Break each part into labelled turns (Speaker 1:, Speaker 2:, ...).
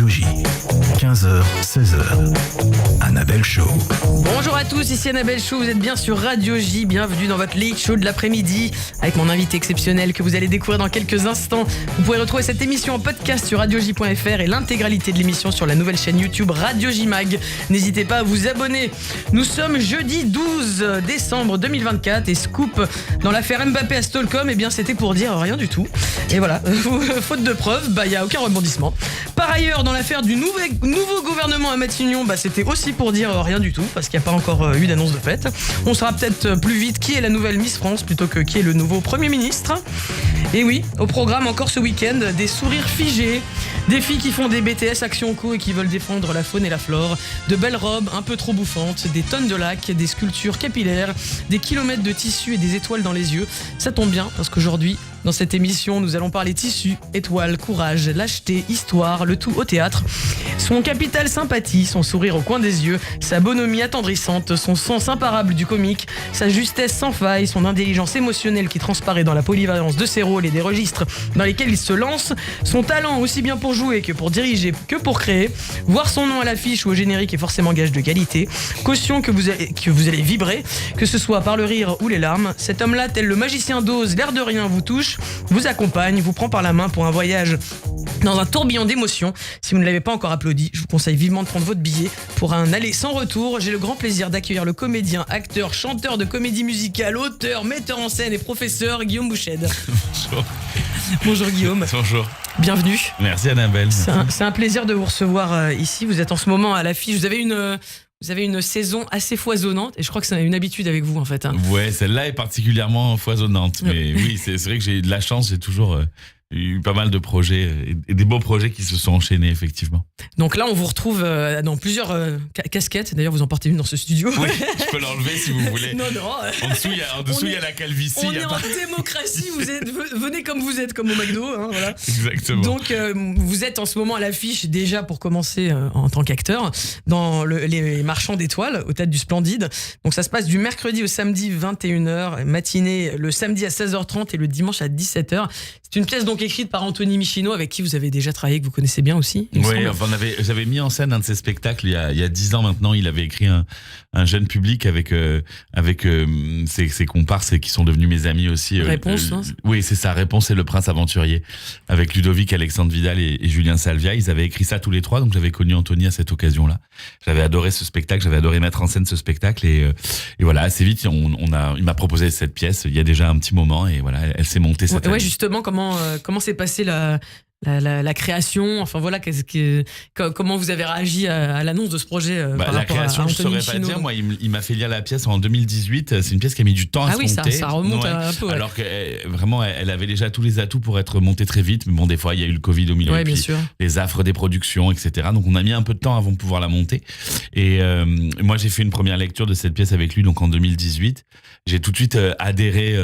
Speaker 1: Radio J. 15h, 16h. Annabelle Show.
Speaker 2: Bonjour à tous, ici Annabelle Show, vous êtes bien sur Radio J, bienvenue dans votre late show de l'après-midi avec mon invité exceptionnel que vous allez découvrir dans quelques instants. Vous pourrez retrouver cette émission en podcast sur radioj.fr et l'intégralité de l'émission sur la nouvelle chaîne YouTube Radio J Mag. N'hésitez pas à vous abonner. Nous sommes jeudi 12 décembre 2024 et scoop dans l'affaire Mbappé à Stockholm, eh bien c'était pour dire rien du tout. Et voilà, faute de preuves, il n'y a aucun rebondissement. Par ailleurs, dans l'affaire du nouveau gouvernement à Matignon, c'était aussi pour dire rien du tout, parce qu'il n'y a pas encore eu d'annonce de fait. On saura peut-être plus vite qui est la nouvelle Miss France plutôt que qui est le nouveau Premier ministre. Et oui, au programme encore ce week-end, des sourires figés, des filles qui font des BTS Action Co et qui veulent défendre la faune et la flore, de belles robes un peu trop bouffantes, des tonnes de lacs, des sculptures capillaires, des kilomètres de tissus et des étoiles dans les yeux. Ça tombe bien parce qu'aujourd'hui, dans cette émission, nous allons parler tissus, étoiles, courage, lâcheté, histoire, le tout au théâtre. Son capital sympathie, son sourire au coin des yeux, sa bonhomie attendrissante, son sens imparable du comique, sa justesse sans faille, son intelligence émotionnelle qui transparaît dans la polyvalence de ses rôles et des registres dans lesquels il se lance, son talent aussi bien pour jouer que pour diriger que pour créer, voir son nom à l'affiche ou au générique est forcément gage de qualité, caution que vous allez vibrer, que ce soit par le rire ou les larmes. Cet homme-là, tel le magicien d'Oz, l'air de rien vous touche, vous accompagne, vous prend par la main pour un voyage dans un tourbillon d'émotions. Si vous ne l'avez pas encore applaudi, je vous conseille vivement de prendre votre billet pour un aller sans retour. J'ai le grand plaisir d'accueillir le comédien, acteur, chanteur de comédie musicale, auteur, metteur en scène et professeur Guillaume Bouchède.
Speaker 3: Bonjour.
Speaker 2: Bonjour Guillaume.
Speaker 3: Bonjour.
Speaker 2: Bienvenue.
Speaker 3: Merci Annabelle.
Speaker 2: C'est un plaisir de vous recevoir ici. Vous êtes en ce moment à l'affiche. Vous avez une saison assez foisonnante et je crois que c'est une habitude avec vous en fait.
Speaker 3: Ouais, celle-là est particulièrement foisonnante. Mais oui, c'est vrai que j'ai de la chance, j'ai toujours eu pas mal de projets et des beaux projets qui se sont enchaînés effectivement.
Speaker 2: Donc là, on vous retrouve dans plusieurs casquettes. D'ailleurs, vous en portez une dans ce studio.
Speaker 3: Oui, je peux l'enlever si vous voulez.
Speaker 2: Non.
Speaker 3: En dessous, il y a la calvitie.
Speaker 2: On est en démocratie. Venez comme vous êtes, comme au McDo. Voilà.
Speaker 3: Exactement.
Speaker 2: Donc, vous êtes en ce moment à l'affiche déjà pour commencer en tant qu'acteur dans les Marchands d'étoiles au Théâtre du Splendide. Donc, ça se passe du mercredi au samedi 21h, matinée le samedi à 16h30 et le dimanche à 17h. C'est une pièce donc écrite par Anthony Michino avec qui vous avez déjà travaillé, que vous connaissez bien aussi.
Speaker 3: Oui, enfin, j'avais mis en scène un de ses spectacles il y a 10 ans maintenant. Il avait écrit un jeune public avec ses comparses qui sont devenus mes amis aussi.
Speaker 2: Réponse,
Speaker 3: oui, c'est ça, Réponse et le Prince Aventurier avec Ludovic, Alexandre Vidal et Julien Salvia. Ils avaient écrit ça tous les trois, donc j'avais connu Anthony à cette occasion-là. J'avais adoré ce spectacle, j'avais adoré mettre en scène ce spectacle et voilà, assez vite il m'a proposé cette pièce il y a déjà un petit moment et voilà, elle s'est montée cette année.
Speaker 2: Ouais, justement, comment s'est passée la création, enfin voilà, comment vous avez réagi à l'annonce de ce projet par
Speaker 3: la
Speaker 2: rapport
Speaker 3: création,
Speaker 2: à
Speaker 3: je
Speaker 2: Anthony
Speaker 3: saurais pas
Speaker 2: Michino.
Speaker 3: dire. Moi, il m'a fait lire la pièce en 2018. C'est une pièce qui a mis du temps à se monter.
Speaker 2: Ah oui, ça remonte un peu. Ouais.
Speaker 3: Alors que vraiment, elle avait déjà tous les atouts pour être montée très vite. Mais bon, des fois, il y a eu le Covid au milieu,
Speaker 2: ouais,
Speaker 3: et puis
Speaker 2: bien sûr.
Speaker 3: les affres des productions, etc. Donc, on a mis un peu de temps avant de pouvoir la monter. Et moi, j'ai fait une première lecture de cette pièce avec lui, donc en 2018. J'ai tout de suite adhéré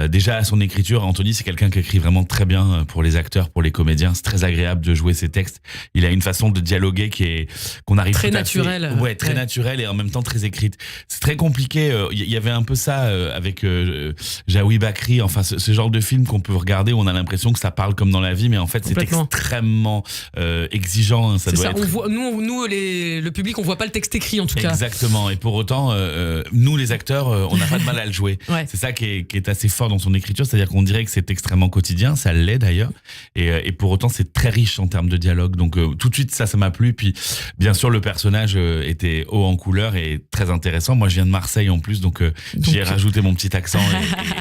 Speaker 3: déjà à son écriture. Anthony, c'est quelqu'un qui écrit vraiment très bien pour les acteurs, pour les comédiens. C'est très agréable de jouer ses textes. Il a une façon de dialoguer qu'on arrive
Speaker 2: très
Speaker 3: tout à
Speaker 2: naturelle.
Speaker 3: fait, très naturelle et en même temps très écrite. C'est très compliqué. Il y avait un peu ça avec Jaoui Bakri. Enfin, ce genre de film qu'on peut regarder où on a l'impression que ça parle comme dans la vie, mais en fait, c'est extrêmement exigeant.
Speaker 2: C'est ça. On voit, nous, le public, on voit pas le texte écrit en tout cas.
Speaker 3: Exactement. Et pour autant, nous, les acteurs, on n'a pas de mal à le jouer.
Speaker 2: Ouais.
Speaker 3: C'est ça qui est assez fort dans son écriture, c'est-à-dire qu'on dirait que c'est extrêmement quotidien. Ça l'est d'ailleurs. Et pour autant, c'est très riche en termes de dialogue. Donc tout de suite, ça m'a plu. Puis bien sûr, le personnage était haut en couleur et très intéressant. Moi, je viens de Marseille en plus, donc j'y ai rajouté mon petit accent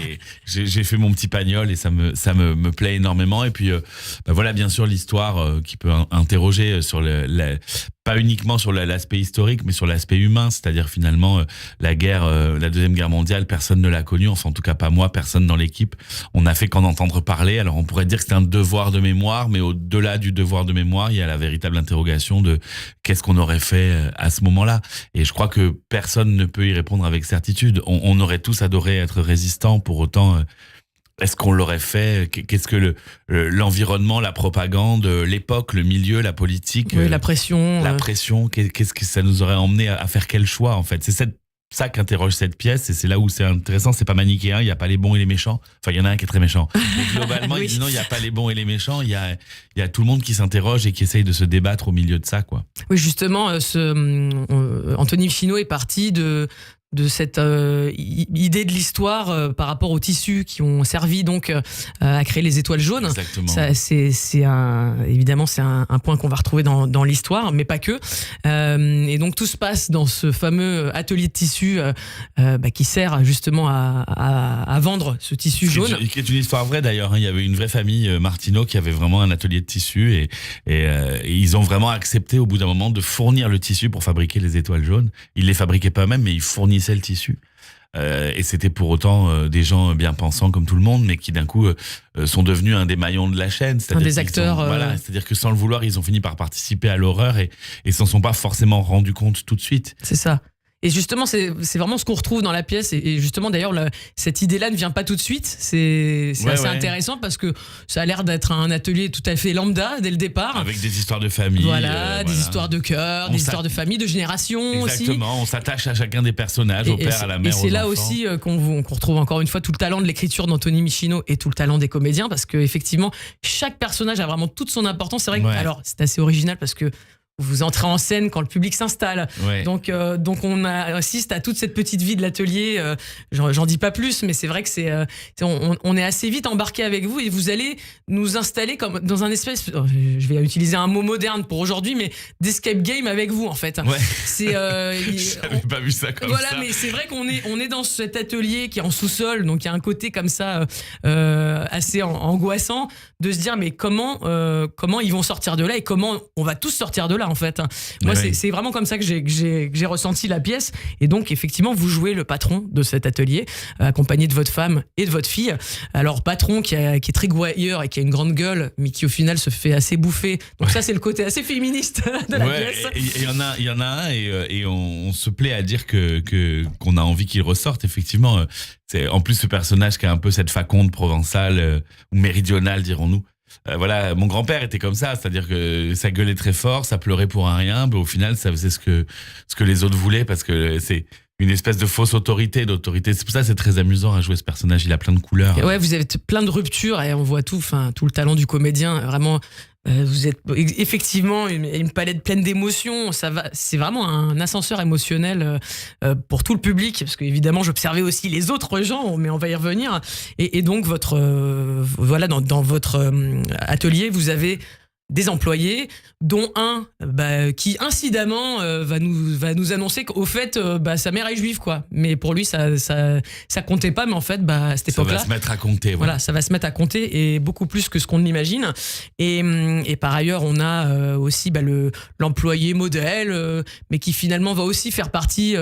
Speaker 3: et j'ai fait mon petit pagnol et ça me plaît énormément. Et puis voilà, bien sûr, l'histoire qui peut interroger sur pas uniquement sur l'aspect historique, mais sur l'aspect humain, c'est-à-dire finalement la guerre, la Deuxième Guerre mondiale, personne ne l'a connue, enfin en tout cas pas moi, personne dans l'équipe. On n'a fait qu'en entendre parler. Alors on pourrait dire que c'était un devoir de mémoire, mais au-delà du devoir de mémoire, il y a la véritable interrogation de qu'est-ce qu'on aurait fait à ce moment-là. Et je crois que personne ne peut y répondre avec certitude. On aurait tous adoré être résistants, pour autant... Est-ce qu'on l'aurait fait? Qu'est-ce que l'environnement, la propagande, l'époque, le milieu, la politique,
Speaker 2: oui, la pression,
Speaker 3: qu'est-ce que ça nous aurait emmené à faire quel choix en fait? C'est cette ça qu'interroge cette pièce, et c'est là où c'est intéressant. C'est pas manichéen, il n'y a pas les bons et les méchants. Enfin, il y en a un qui est très méchant. Mais globalement,
Speaker 2: Oui.
Speaker 3: il dit non, il n'y a pas les bons et les méchants. Il y a tout le monde qui s'interroge et qui essaye de se débattre au milieu de ça, quoi.
Speaker 2: Oui, justement, Anthony Finot est parti de cette idée de l'histoire par rapport aux tissus qui ont servi donc à créer les étoiles jaunes.
Speaker 3: Exactement.
Speaker 2: Ça, évidemment, c'est un point qu'on va retrouver dans l'histoire, mais pas que. Et donc tout se passe dans ce fameux atelier de tissu qui sert justement à vendre ce tissu jaune.
Speaker 3: Qui est une histoire vraie d'ailleurs. Il y avait une vraie famille Martineau qui avait vraiment un atelier de tissu et ils ont vraiment accepté au bout d'un moment de fournir le tissu pour fabriquer les étoiles jaunes. Ils les fabriquaient pas eux-mêmes, mais ils fournissaient le tissu. Et c'était pour autant des gens bien pensants comme tout le monde, mais qui d'un coup sont devenus un des maillons de la chaîne.
Speaker 2: Un des acteurs.
Speaker 3: Voilà, c'est-à-dire que sans le vouloir, ils ont fini par participer à l'horreur et s'en sont pas forcément rendus compte tout de suite.
Speaker 2: C'est ça. Et justement, c'est vraiment ce qu'on retrouve dans la pièce. Et justement, d'ailleurs, cette idée-là ne vient pas tout de suite. C'est assez intéressant parce que ça a l'air d'être un atelier tout à fait lambda dès le départ.
Speaker 3: Avec des histoires de famille.
Speaker 2: Voilà, des histoires de cœur, des histoires de famille, de génération aussi.
Speaker 3: Exactement, on s'attache à chacun des personnages, au père, à la mère, aux enfants.
Speaker 2: Et c'est là aussi qu'on retrouve encore une fois tout le talent de l'écriture d'Anthony Michino et tout le talent des comédiens, parce qu'effectivement, chaque personnage a vraiment toute son importance. C'est vrai que, alors, c'est assez original parce que vous entrez en scène quand le public s'installe. Ouais. Donc on assiste à toute cette petite vie de l'atelier. J'en dis pas plus, mais c'est vrai que on est assez vite embarqué avec vous et vous allez nous installer comme dans un espèce, je vais utiliser un mot moderne pour aujourd'hui, mais d'escape game avec vous en fait.
Speaker 3: Ouais.
Speaker 2: J'avais
Speaker 3: pas vu ça comme
Speaker 2: ça.
Speaker 3: Voilà,
Speaker 2: mais c'est vrai qu'on est dans cet atelier qui est en sous-sol, donc il y a un côté comme ça assez angoissant de se dire mais comment ils vont sortir de là et comment on va tous sortir de là. En fait, moi, c'est vraiment comme ça que j'ai ressenti la pièce. Et donc, effectivement, vous jouez le patron de cet atelier, accompagné de votre femme et de votre fille. Alors, patron qui est très gouailleur et qui a une grande gueule, mais qui au final se fait assez bouffer. Donc ça, c'est le côté assez féministe de la pièce.
Speaker 3: Il y en a un et on se plaît à dire qu'on a envie qu'il ressorte. Effectivement, c'est en plus ce personnage qui a un peu cette faconde provençale ou méridionale, dirons-nous. Voilà, mon grand-père était comme ça, c'est-à-dire que ça gueulait très fort, ça pleurait pour un rien, mais au final, ça faisait ce que les autres voulaient, parce que c'est une espèce de fausse autorité. C'est pour ça que c'est très amusant à jouer ce personnage, il a plein de couleurs.
Speaker 2: Et ouais, vous avez plein de ruptures et on voit tout le talent du comédien, vraiment. Vous êtes effectivement une palette pleine d'émotions. C'est vraiment un ascenseur émotionnel pour tout le public, parce qu'évidemment j'observais aussi les autres gens, mais on va y revenir. Et donc voilà, dans votre atelier, vous avez des employés, dont un qui incidemment va nous annoncer qu'au fait sa mère est juive, quoi. Mais pour lui ça comptait pas, mais en fait à cette époque-là
Speaker 3: ça va se mettre à compter.
Speaker 2: Voilà, ça va se mettre à compter, et beaucoup plus que ce qu'on imagine. Et par ailleurs on a aussi l'employé modèle, mais qui finalement va aussi faire partie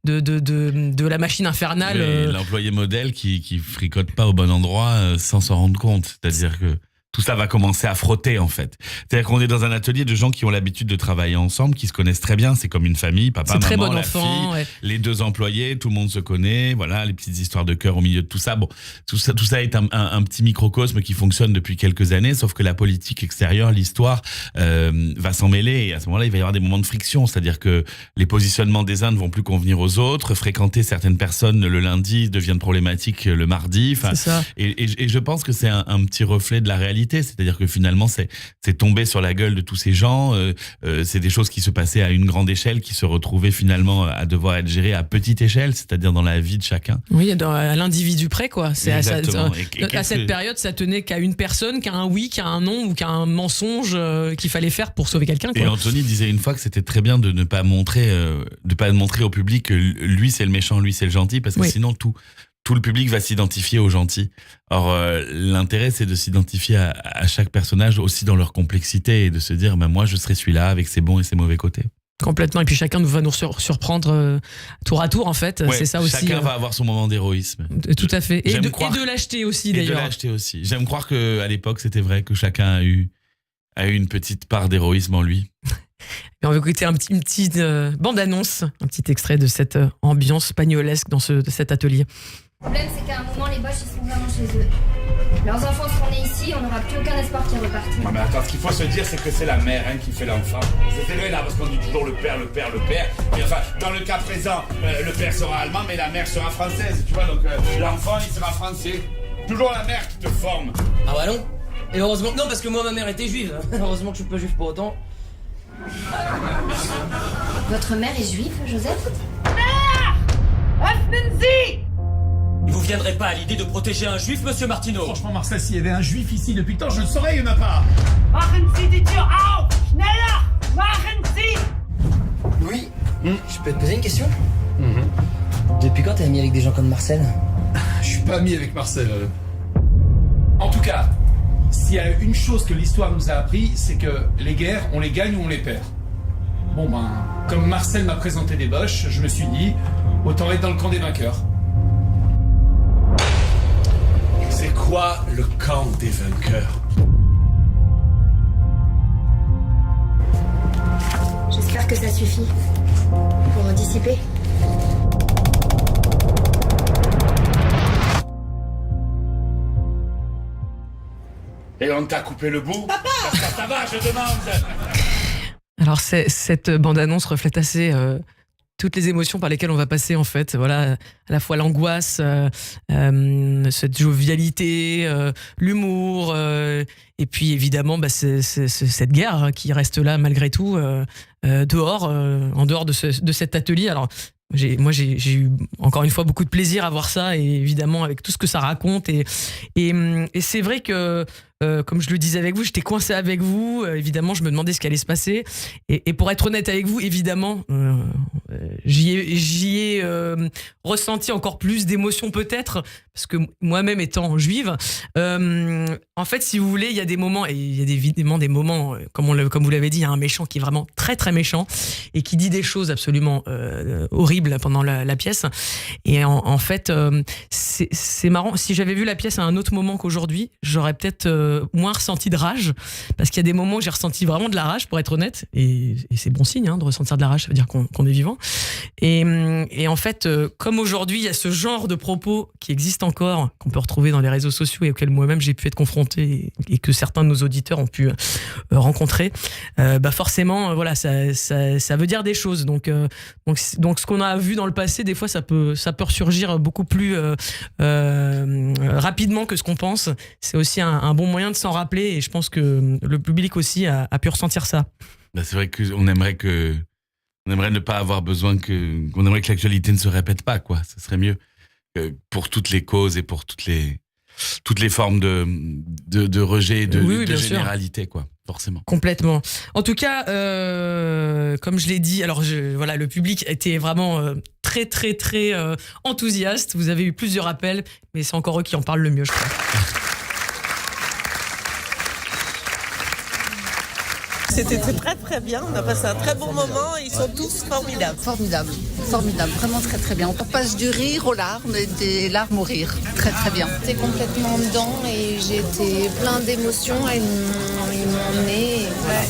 Speaker 2: de la machine infernale.
Speaker 3: Oui, l'employé modèle qui fricote pas au bon endroit sans s'en rendre compte, c'est-à-dire que tout ça va commencer à frotter, en fait. C'est-à-dire qu'on est dans un atelier de gens qui ont l'habitude de travailler ensemble, qui se connaissent très bien. C'est comme une famille, papa, maman,
Speaker 2: très bon
Speaker 3: la
Speaker 2: enfant,
Speaker 3: fille, les deux employés, tout le monde se connaît. Voilà, les petites histoires de cœur au milieu de tout ça. Bon, tout ça est un petit microcosme qui fonctionne depuis quelques années, sauf que la politique extérieure, l'histoire, va s'en mêler. Et à ce moment-là, il va y avoir des moments de friction. C'est-à-dire que les positionnements des uns ne vont plus convenir aux autres. Fréquenter certaines personnes le lundi deviennent problématiques le mardi.
Speaker 2: C'est ça.
Speaker 3: Et je pense que c'est un petit reflet de la réalité. C'est-à-dire que finalement, c'est tombé sur la gueule de tous ces gens. C'est des choses qui se passaient à une grande échelle, qui se retrouvaient finalement à devoir être gérées à petite échelle, c'est-à-dire dans la vie de chacun.
Speaker 2: Oui, à l'individu près, quoi. À cette période, ça tenait qu'à une personne, qu'à un oui, qu'à un non ou qu'à un mensonge qu'il fallait faire pour sauver quelqu'un, quoi.
Speaker 3: Et Anthony disait une fois que c'était très bien de ne pas montrer au public que lui c'est le méchant, lui c'est le gentil, parce que sinon tout le public va s'identifier au gentil. Or, l'intérêt, c'est de s'identifier à chaque personnage aussi dans leur complexité et de se dire, moi, je serai celui-là avec ses bons et ses mauvais côtés.
Speaker 2: Complètement. Et puis chacun va nous surprendre tour à tour, en fait. C'est ça aussi.
Speaker 3: Chacun va avoir son moment d'héroïsme.
Speaker 2: Tout à fait. Et de lâcheté aussi, d'ailleurs.
Speaker 3: Et de lâcheté aussi. J'aime croire qu'à l'époque, c'était vrai que chacun a eu une petite part d'héroïsme en lui.
Speaker 2: Et on va écouter une petite bande-annonce, un petit extrait de cette ambiance pagnolesque de cet atelier.
Speaker 4: Le problème, c'est qu'à un moment, les Boches, ils sont vraiment chez eux. Leurs enfants seront nés ici, on n'aura plus aucun espoir qu'ils repartent.
Speaker 5: Non mais attends, ce qu'il faut se dire, c'est que c'est la mère qui fait l'enfant. C'est vrai là, parce qu'on dit toujours le père. Et enfin, dans le cas présent, le père sera allemand, mais la mère sera française, tu vois. Donc l'enfant, il sera français. Toujours la mère qui te forme.
Speaker 6: Ah bah non. Et heureusement que non, parce que moi, ma mère était juive. Heureusement que je suis pas juif pour autant.
Speaker 4: Votre mère est juive, Joseph?
Speaker 6: Il vous viendrait pas à l'idée de protéger un juif, monsieur Martineau?
Speaker 5: Franchement, Marcel, s'il y avait un juif ici depuis le temps, je le saurais, il n'y en a pas.
Speaker 6: Oui. Je peux te poser une question? Depuis quand t'es ami avec des gens comme Marcel?
Speaker 5: Je suis pas ami avec Marcel. En tout cas, s'il y a une chose que l'histoire nous a appris, c'est que les guerres, on les gagne ou on les perd. Bon ben, comme Marcel m'a présenté des boches, je me suis dit, autant être dans le camp des vainqueurs. C'est quoi le camp des vainqueurs?
Speaker 4: J'espère que ça suffit pour en dissiper.
Speaker 5: Et on t'a coupé le bout? Papa! Ça va, je demande!
Speaker 2: Alors cette bande-annonce reflète assez toutes les émotions par lesquelles on va passer en fait. Voilà, à la fois l'angoisse, cette jovialité, l'humour, et puis évidemment cette guerre qui reste là malgré tout dehors, en dehors de cet atelier. Alors moi j'ai eu encore une fois beaucoup de plaisir à voir ça, et évidemment avec tout ce que ça raconte, et c'est vrai que comme je le disais avec vous, j'étais coincé avec vous. Évidemment, je me demandais ce qui allait se passer. Et pour être honnête avec vous, évidemment, j'y ai ressenti encore plus d'émotions peut-être, parce que moi-même étant juive, en fait, si vous voulez, il y a des moments, et il y a évidemment des moments, comme vous l'avez dit, il y a un méchant qui est vraiment très très méchant et qui dit des choses absolument horribles pendant la pièce. Et en fait, c'est marrant. Si j'avais vu la pièce à un autre moment qu'aujourd'hui, j'aurais peut-être moins ressenti de rage, parce qu'il y a des moments où j'ai ressenti vraiment de la rage, pour être honnête, et c'est bon signe de ressentir de la rage, ça veut dire qu'on est vivant, et en fait comme aujourd'hui il y a ce genre de propos qui existe encore, qu'on peut retrouver dans les réseaux sociaux et auxquels moi-même j'ai pu être confronté, et que certains de nos auditeurs ont pu rencontrer, forcément voilà, ça veut dire des choses, donc ce qu'on a vu dans le passé, des fois ça peut ressurgir beaucoup plus rapidement que ce qu'on pense. C'est aussi un bon moyen de s'en rappeler, et je pense que le public aussi a pu ressentir ça.
Speaker 3: C'est vrai qu'on aimerait ne pas avoir besoin qu'on aimerait que l'actualité ne se répète pas, quoi. Ce serait mieux pour toutes les causes et pour toutes les formes de rejet, de généralité, quoi. Forcément.
Speaker 2: Complètement. En tout cas, comme je l'ai dit, alors voilà, le public était vraiment très très très enthousiaste. Vous avez eu plusieurs appels, mais c'est encore eux qui en parlent le mieux, je crois.
Speaker 7: C'était très très bien, on a passé un très bon moment, ils sont tous formidables.
Speaker 8: Formidable, vraiment très très bien. On passe du rire aux larmes et des larmes au rire. Très très bien.
Speaker 4: J'étais complètement dedans et j'ai été plein d'émotions, et ils m'ont emmené. Voilà.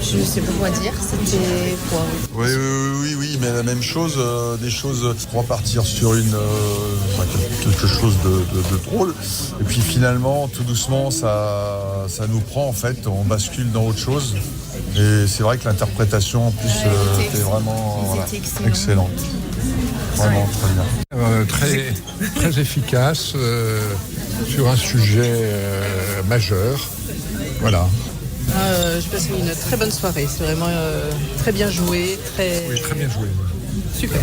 Speaker 4: Je ne sais pas quoi dire, c'était quoi.
Speaker 9: Oui, mais la même chose, des choses pour repartir sur quelque chose de drôle. Et puis finalement, tout doucement, ça nous prend en fait, on bascule dans autre chose. Et c'est vrai que l'interprétation en plus était vraiment excellente. Vraiment très bien.
Speaker 10: Très efficace sur un sujet majeur. Voilà.
Speaker 7: Je passe une très bonne soirée, c'est vraiment très bien joué.
Speaker 10: Oui, très bien joué.
Speaker 7: Super.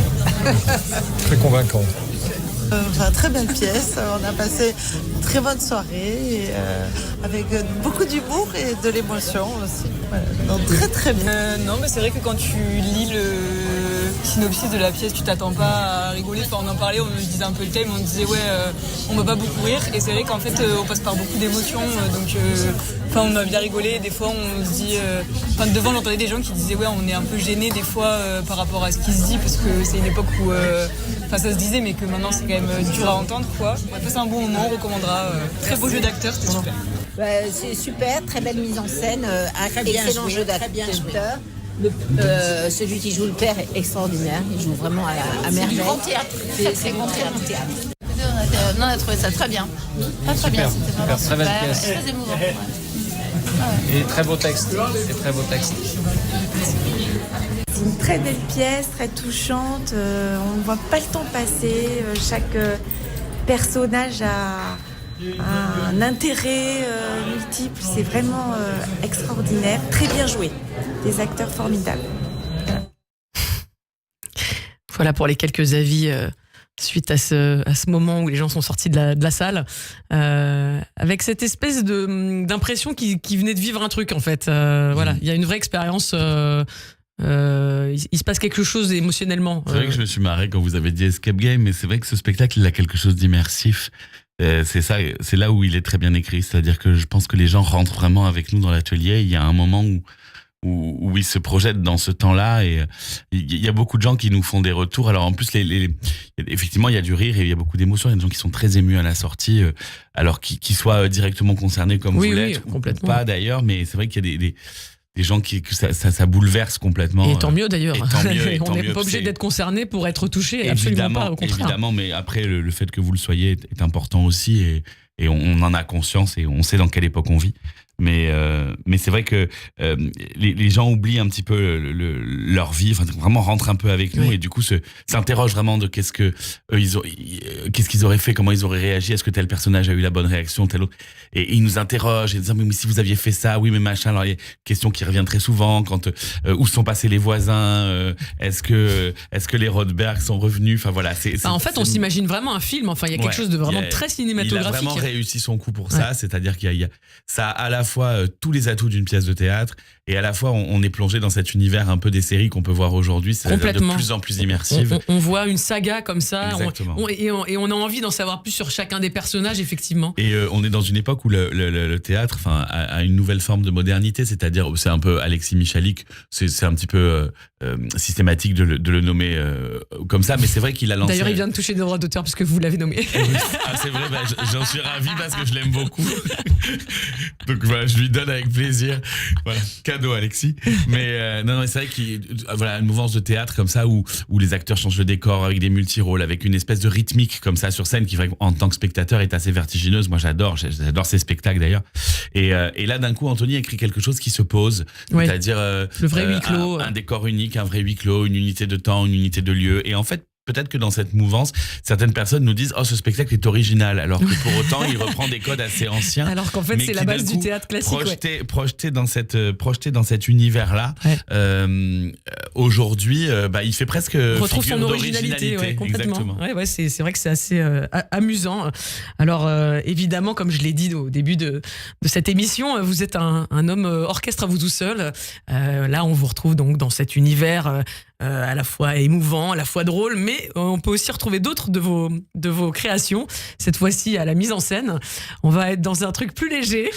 Speaker 10: Très convaincant.
Speaker 7: Très belle pièce, on a passé une très bonne soirée avec beaucoup d'humour et de l'émotion aussi. Voilà. Donc, très très bien.
Speaker 11: Non, mais c'est vrai que quand tu lis le synopsis de la pièce, tu t'attends pas à rigoler. Enfin, on en parlait, on nous disait un peu le thème, on disait on va pas beaucoup rire, et c'est vrai qu'en fait on passe par beaucoup d'émotions, donc on a bien rigolé. Des fois on se dit, devant j'entendais des gens qui disaient on est un peu gêné des fois par rapport à ce qui se dit, parce que c'est une époque où ça se disait, mais que maintenant c'est quand même dur à entendre, quoi. On a passé un bon moment, on recommandera. Très beau jeu d'acteur, c'était super.
Speaker 8: C'est super, très belle mise en scène, un excellent jeu d'acteur. Celui qui joue le père est extraordinaire, il joue vraiment à merveille. C'est grand théâtre, c'est grand théâtre.
Speaker 4: on a trouvé ça très bien. Très bien, c'était vraiment
Speaker 12: très belle
Speaker 4: super,
Speaker 12: pièce.
Speaker 4: et très émouvant. Ouais.
Speaker 12: Et très beau texte.
Speaker 13: C'est une très belle pièce, très touchante. On ne voit pas le temps passer. Chaque personnage a un intérêt multiple. C'est vraiment extraordinaire. Très bien joué. Des acteurs formidables.
Speaker 2: Voilà pour les quelques avis suite à ce moment où les gens sont sortis de la salle, avec cette espèce d'impression qu'ils venaient de vivre un truc en fait. Voilà, il y a une vraie expérience. Il se passe quelque chose émotionnellement.
Speaker 3: C'est vrai que je me suis marré quand vous avez dit Escape Game, mais c'est vrai que ce spectacle, il a quelque chose d'immersif. C'est là où il est très bien écrit. C'est-à-dire que je pense que les gens rentrent vraiment avec nous dans l'atelier. Il y a un moment où ils se projettent dans ce temps-là, et il y a beaucoup de gens qui nous font des retours. Alors en plus, effectivement, il y a du rire et il y a beaucoup d'émotions. Il y a des gens qui sont très émus à la sortie, alors qu'ils soient directement concernés comme vous l'êtes, ou pas d'ailleurs, mais c'est vrai qu'il y a des gens que ça bouleverse complètement.
Speaker 2: Et tant mieux d'ailleurs. On n'est
Speaker 3: mieux,
Speaker 2: pas obligé d'être concerné pour être touché, absolument pas, au contraire.
Speaker 3: Évidemment, mais après, le fait que vous le soyez est important aussi, et on en a conscience et on sait dans quelle époque on vit. Mais c'est vrai que les gens oublient un petit peu leur vie, enfin vraiment rentrent un peu avec nous, et du coup s'interrogent vraiment de qu'est-ce qu'ils auraient fait, comment ils auraient réagi, est-ce que tel personnage a eu la bonne réaction, tel autre, et ils nous interrogent et disent mais si vous aviez fait ça, oui mais machin. Alors il y a une question qui revient très souvent, quand où sont passés les voisins, est-ce que les Rodberg sont revenus, enfin voilà.
Speaker 2: En fait on s'imagine vraiment un film, enfin il y a quelque chose de vraiment très cinématographique.
Speaker 3: Il a vraiment réussi son coup pour ça, c'est-à-dire qu'il y a ça a à la fois tous les atouts d'une pièce de théâtre, et à la fois on est plongé dans cet univers un peu des séries qu'on peut voir aujourd'hui, c'est-à-dire de plus en plus immersive.
Speaker 2: On voit une saga comme ça, et on a envie d'en savoir plus sur chacun des personnages, effectivement.
Speaker 3: Et on est dans une époque où le théâtre a une nouvelle forme de modernité, c'est-à-dire c'est un peu Alexis Michalik, c'est un petit peu systématique de le nommer comme ça, mais c'est vrai qu'il a lancé...
Speaker 2: D'ailleurs il vient de toucher des droits d'auteur puisque vous l'avez nommé.
Speaker 3: C'est vrai, j'en suis ravi parce que je l'aime beaucoup. Donc voilà, je lui donne avec plaisir. Voilà, cadeau Alexis. Mais non, c'est vrai qu'il voilà une mouvance de théâtre comme ça où les acteurs changent le décor avec des multirôles, avec une espèce de rythmique comme ça sur scène qui en tant que spectateur est assez vertigineuse. Moi j'adore ces spectacles d'ailleurs. Et là d'un coup Anthony a écrit quelque chose qui se pose, c'est-à-dire
Speaker 2: le vrai huis clos,
Speaker 3: un décor unique, un vrai huis clos, une unité de temps, une unité de lieu. Et en fait peut-être que dans cette mouvance, certaines personnes nous disent « Oh, ce spectacle est original », alors que pour autant, il reprend des codes assez anciens.
Speaker 2: Alors qu'en fait, c'est la base du théâtre classique.
Speaker 3: Projeté dans cet univers-là, aujourd'hui, il fait presque
Speaker 2: on retrouve
Speaker 3: figure
Speaker 2: son originalité. Complètement.
Speaker 3: Exactement.
Speaker 2: C'est vrai que c'est assez amusant. Alors, évidemment, comme je l'ai dit au début de cette émission, vous êtes un homme orchestre à vous tout seul. Là, on vous retrouve donc dans cet univers à la fois émouvant, à la fois drôle, mais on peut aussi retrouver d'autres de vos créations, cette fois-ci à la mise en scène. On va être dans un truc plus léger.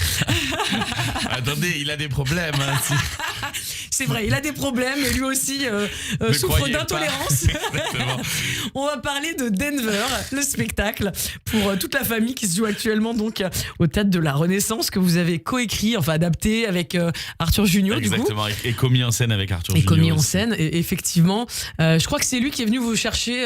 Speaker 3: Attendez, il a des problèmes.
Speaker 2: C'est vrai, il a des problèmes et lui aussi souffre d'intolérance. On va parler de Denver, le spectacle pour toute la famille qui se joue actuellement donc au Théâtre de la Renaissance, que vous avez coécrit, enfin adapté avec Arthur Junior.
Speaker 3: Exactement, du coup. Et commis en scène avec Arthur Junior.
Speaker 2: Et commis en scène, et effectivement. Je crois que c'est lui qui est venu vous chercher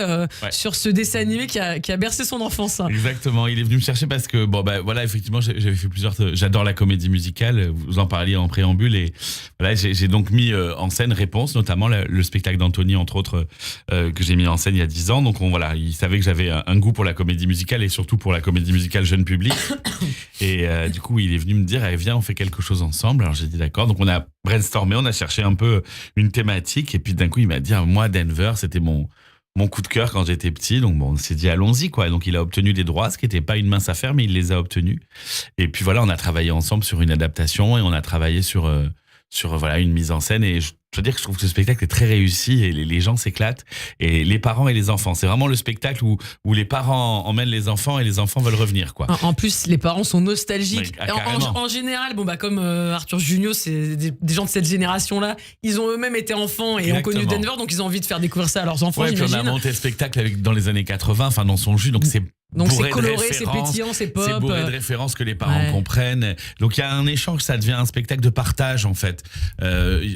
Speaker 2: sur ce dessin animé qui a bercé son enfance.
Speaker 3: Exactement, il est venu me chercher parce que voilà, effectivement j'avais fait j'adore la comédie musicale, vous en parliez en préambule, et voilà, j'ai donc mis en scène Réponse, notamment le spectacle d'Anthony entre autres, que j'ai mis en scène il y a 10 ans. Donc il savait que j'avais un goût pour la comédie musicale et surtout pour la comédie musicale jeune public. Et du coup il est venu me dire viens, on fait quelque chose ensemble. Alors j'ai dit d'accord, donc on a brainstormé, on a cherché un peu une thématique, et puis d'un coup il m'a dit moi Denver c'était mon coup de cœur quand j'étais petit, donc on s'est dit allons-y quoi. Donc il a obtenu des droits, ce qui n'était pas une mince affaire, mais il les a obtenus. Et puis voilà, on a travaillé ensemble sur une adaptation, et on a travaillé sur voilà une mise en scène, et je dois dire que je trouve que ce spectacle est très réussi, et les gens s'éclatent, et les parents et les enfants, c'est vraiment le spectacle où les parents emmènent les enfants et les enfants veulent revenir quoi.
Speaker 2: En plus les parents sont nostalgiques.
Speaker 3: Oui,
Speaker 2: en général, comme Arthur Junior, c'est des gens de cette génération là, ils ont eux-mêmes été enfants et ont connu Denver, donc ils ont envie de faire découvrir ça à leurs enfants.
Speaker 3: Ouais, puis on a monté le spectacle dans les années 80, enfin dans son jus, donc c'est
Speaker 2: coloré, c'est pétillant, c'est pop.
Speaker 3: C'est bourré de références que les parents comprennent. Donc il y a un échange, ça devient un spectacle de partage en fait.